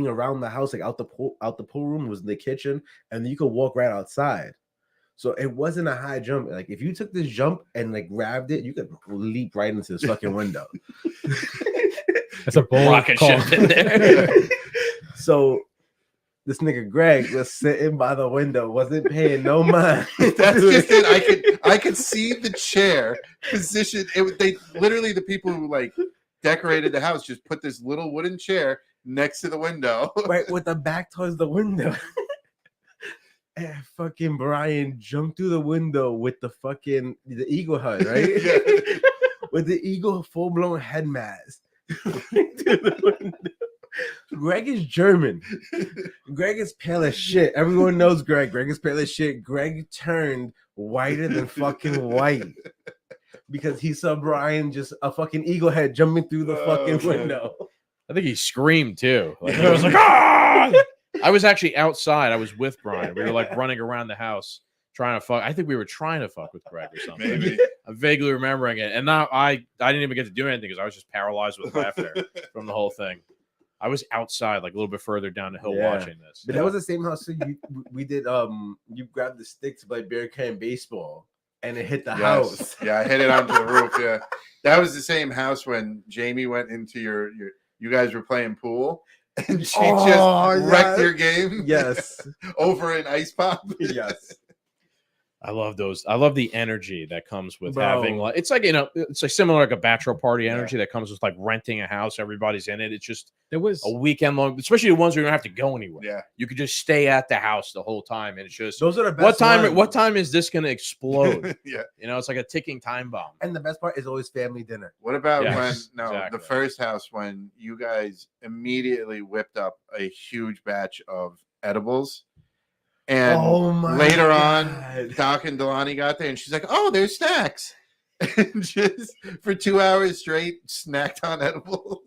around the house, like out the pool room, was the kitchen, and you could walk right outside. So it wasn't a high jump. Like if you took this jump and like grabbed it, you could leap right into this fucking window. That's a bold rocket call. ship in there. So this nigga Greg was sitting by the window, wasn't paying no mind. That's just it. I could see the chair positioned. They literally, the people who like decorated the house just put this little wooden chair next to the window, right with the back towards the window. And fucking Brian jumped through the window with the eagle hood, right? With the eagle full-blown head mask. Greg is German. Greg is pale as shit. Everyone knows Greg. Greg is pale as shit. Greg turned whiter than fucking white because he saw Brian just a fucking eagle head jumping through the fucking window. I think he screamed too. Like, I was like, ah! I was actually outside. I was with Brian. We were like running around the house trying to fuck. I think we were trying to fuck with Greg or something. Maybe. I'm vaguely remembering it. And now I didn't even get to do anything because I was just paralyzed with laughter from the whole thing. I was outside, like a little bit further down the hill, Yeah. watching this. But that was the same house. So we did. You grabbed the stick to play beer can baseball, and it hit the house. Yeah, I hit it onto the roof. Yeah, that was the same house when Jamie went into your. You guys were playing pool, and she just wrecked your game. Yes. Over an ice pop. Yes. I love those. I love the energy that comes with Bro. having like it's like it's like similar like a bachelor party energy that comes with like renting a house. Everybody's in it. It's just There was a weekend long, especially the ones where you don't have to go anywhere. Yeah, You could just stay at the house the whole time, and it's just Those are the best. what time is this going to explode? yeah. It's like a ticking time bomb. And the best part is always family dinner. What about Yes, when exactly. the first house when you guys immediately whipped up a huge batch of edibles, and Oh my later on, God. Doc and Delani got there, and she's like, "Oh, there's snacks," and just for 2 hours straight snacked on edibles.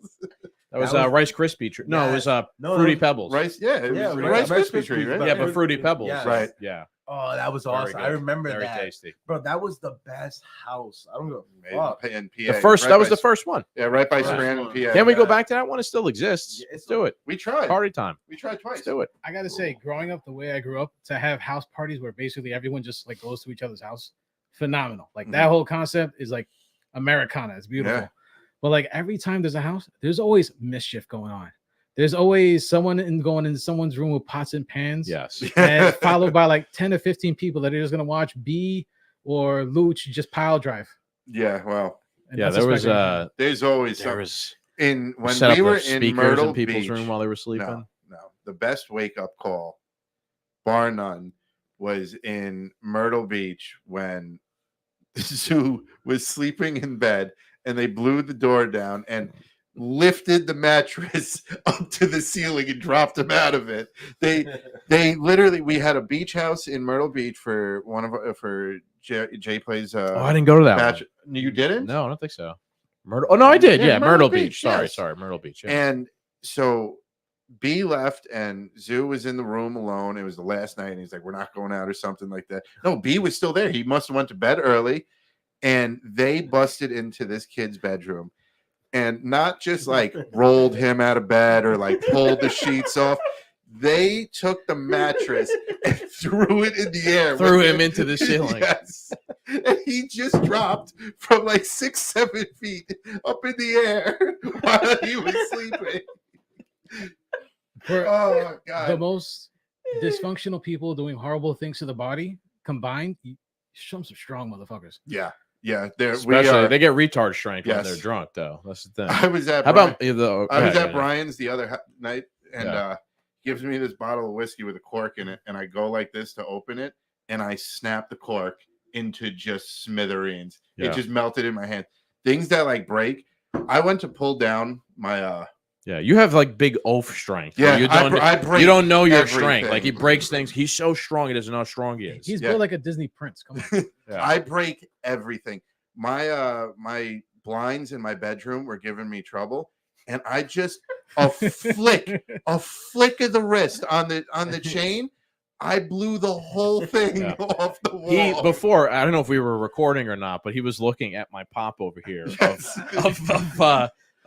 That was, was- Rice Krispie treat. No, it was No, Fruity no. Pebbles. Rice, yeah, it Yeah, was Rice Rice Krispie Krispie tree, right? but- Yeah, but Fruity Pebbles. Yes. Right. Yeah. Oh, that was Very awesome. I good. remember Very that. tasty. Bro, that was the best house. I don't give a fuck. In PA, The first. right That was by- the first one. Yeah, right by First Scranton, one. PA. Can we go yeah. back to that one? It still exists. Yeah, Let's do it. We tried. Party time. We tried twice. Let's do it. I gotta say, growing up the way I grew up, to have house parties where basically everyone just like goes to each other's house, phenomenal. Like that whole concept is like Americana. It's beautiful. Yeah. But like every time there's a house, there's always mischief going on. There's always someone going in someone's room with pots and pans. Yes. And followed by like 10 to 15 people that are just gonna watch B or Luch just pile drive. Yeah, well, And Yeah, that's there was expected. there's always there some was when set up we were the in speakers Myrtle in people's Beach. room while they were sleeping. No, the best wake up call, bar none, was in Myrtle Beach when Sue was sleeping in bed and they blew the door down and lifted the mattress up to the ceiling and dropped him out of it. They literally, we had a beach house in Myrtle Beach for one of for Jay plays. Oh, I didn't go to that one. bachelor. You didn't? No, I don't think so. Myrtle. Oh no, I did. Yeah, Yeah, Myrtle Myrtle Beach, Beach. Sorry, yes. sorry, Myrtle Beach. Yeah. And so B left and Zoo was in the room alone. It was the last night. And he's like, we're not going out or something like that. No, B was still there. He must have went to bed early. And they busted into this kid's bedroom and not just like rolled him out of bed or like pulled the sheets off. They took the mattress and threw it in the air. Threw him into the ceiling. Yes. And he just dropped from like 6-7 feet up in the air while he was sleeping. For Oh the god. most dysfunctional people doing horrible things to the body combined, you show them some strong motherfuckers. Yeah. Yeah. There we Especially are. they get retard strength when Yes. they're drunk, though. That's the thing. I was at How Brian- about the? I was yeah, at yeah. Brian's the other night and Yeah. gives me this bottle of whiskey with a cork in it, and I go like this to open it, and I snap the cork into just smithereens. Yeah. It just melted in my hand. Things that like break. I went to pull down my Yeah, you have like big oaf strength. Yeah, you I don't. break you don't know your everything. strength. Like he breaks things. He's so strong. He doesn't know how strong he is. He's Yeah. built like a Disney prince. Come on. Yeah. I break everything. My my blinds in my bedroom were giving me trouble, and I just a flick of the wrist on the chain. I blew the whole thing Yeah. off the wall. He before I don't know if we were recording or not, but he was looking at my pop over here Yes.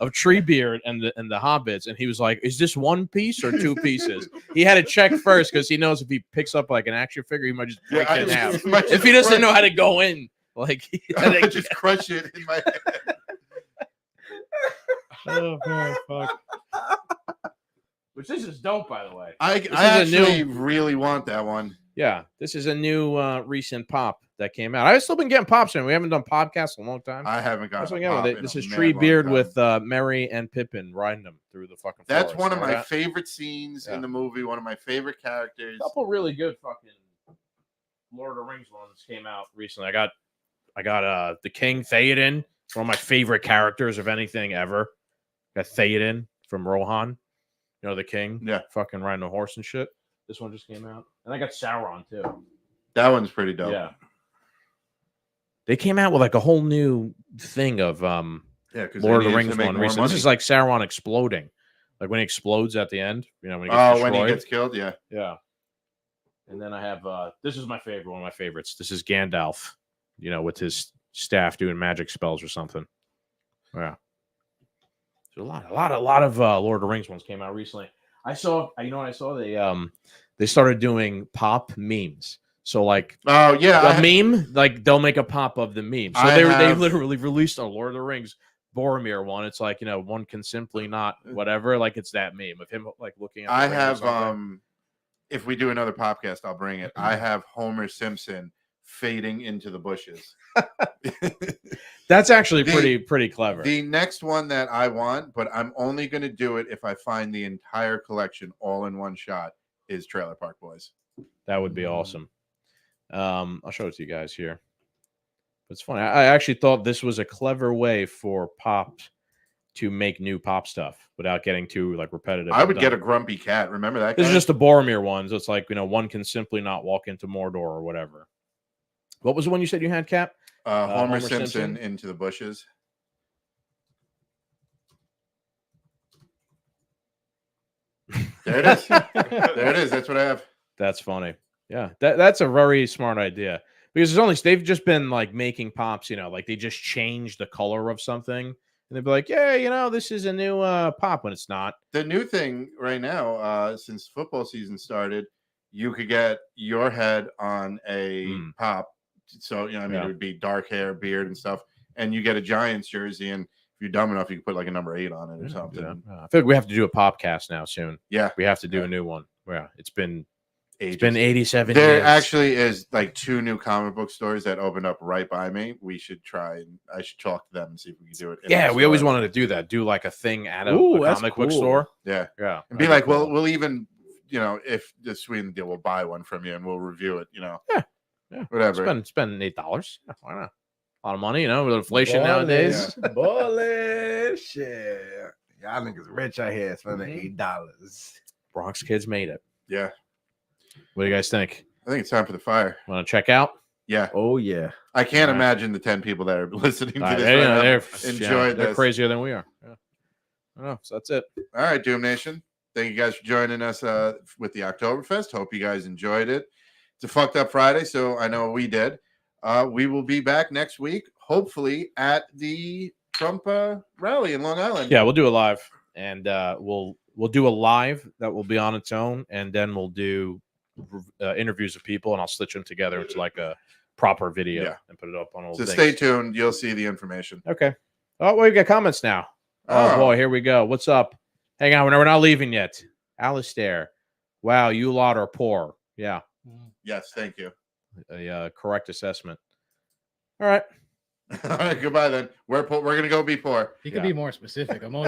of Treebeard and the Hobbits, and he was like, "Is this one piece or two pieces?" He had to check first because he knows if he picks up like an action figure, he might just break it in half. If he doesn't know how to go in, like he had I to just crush it in my hand. Oh man, fuck. Which this is dope, by the way. I is a actually new- really want that one. Yeah, this is a new recent pop that came out. I've still been getting pops in. We haven't done podcasts in a long time. I haven't got That's what it. I'm getting with it. This is Treebeard with Merry and Pippin riding them through the fucking That's forest. one of Remember my that? favorite scenes Yeah. in the movie. One of my favorite characters. Couple really good fucking Lord of the Rings ones came out recently. I got the King Theoden, one of my favorite characters of anything ever. Got Theoden from Rohan, you know, the king. Yeah. Fucking riding a horse and shit. This one just came out. And I got Sauron too. That one's pretty dope. Yeah. They came out with like a whole new thing of Yeah, because Lord of the Rings one recently. This is like Sauron exploding. Like when he explodes at the end, you know, when he gets when he destroyed. gets killed, yeah. Yeah. And then I have this is my favorite, one of my favorites. This is Gandalf, you know, with his staff doing magic spells or something. Yeah. There's a lot of Lord of the Rings ones came out recently. I saw, you know what I saw? They started doing pop memes. So like, Oh yeah, a meme, like they'll make a pop of the meme. So they literally released a Lord of the Rings Boromir one. It's like, one can simply not whatever. Like it's that meme of him like looking at. I have if we do another podcast, I'll bring it. I have Homer Simpson fading into the bushes. That's actually pretty clever. The next one that I want, but I'm only going to do it if I find the entire collection all in one shot, is Trailer Park Boys. That would be awesome. I'll show it to you guys here. It's funny. I actually thought this was a clever way for Pop to make new Pop stuff without getting too like repetitive. I would get a grumpy cat. Remember that? This is just the Boromir ones. It's like, one can simply not walk into Mordor or whatever. What was the one you said you had, Cap? Homer Simpson into the bushes. There it is. There it is. That's what I have. That's funny. Yeah, that's a very smart idea because they've just been like making pops, like they just change the color of something and they'd be like, yeah, this is a new pop when it's not. The new thing right now, since football season started, you could get your head on a pop. So, it would be dark hair, beard and stuff. And you get a Giants jersey. And if you're dumb enough, you can put like a number 8 on it or something. Yeah. I feel like we have to do a popcast now soon. Yeah. We have to do a new one. Yeah. It's been 87 There years. actually is like 2 new comic book stores that opened up right by me. We should try and I should talk to them and see if we can do it. Yeah, we always wanted to do that. Do like a thing at a comic book store. Yeah. Yeah. And be like, well, we'll even, if the Sweden deal, we'll buy one from you and we'll review it, Yeah. Yeah. Whatever. Spend $8. Yeah, why not? A lot of money, with inflation nowadays. Bullish. Yeah. Y'all niggas rich out here spending $8. Bronx kids made it. Yeah. What do you guys think? I think it's time for the fire. Want to check out? Yeah. Oh, yeah. I can't imagine the 10 people that are listening to this enjoyed this. They're crazier than we are. Yeah. I don't know. So that's it. All right, Doom Nation. Thank you guys for joining us with the Oktoberfest. Hope you guys enjoyed it. It's a fucked up Friday, so I know we did. We will be back next week, hopefully at the Trump rally in Long Island. Yeah, we'll do a live, and we'll do a live that will be on its own, and then we'll do interviews of people, and I'll stitch them together into like a proper video and put it up on all. So stay tuned. You'll see the information. Okay. Oh, well, we got comments now. Oh boy, here we go. What's up? Hang on, we're not leaving yet. Alistair, wow, you lot are poor. Yeah. Yes, thank you. A correct assessment. All right. All right, goodbye then. We're gonna go be poor. He could be more specific. I'm always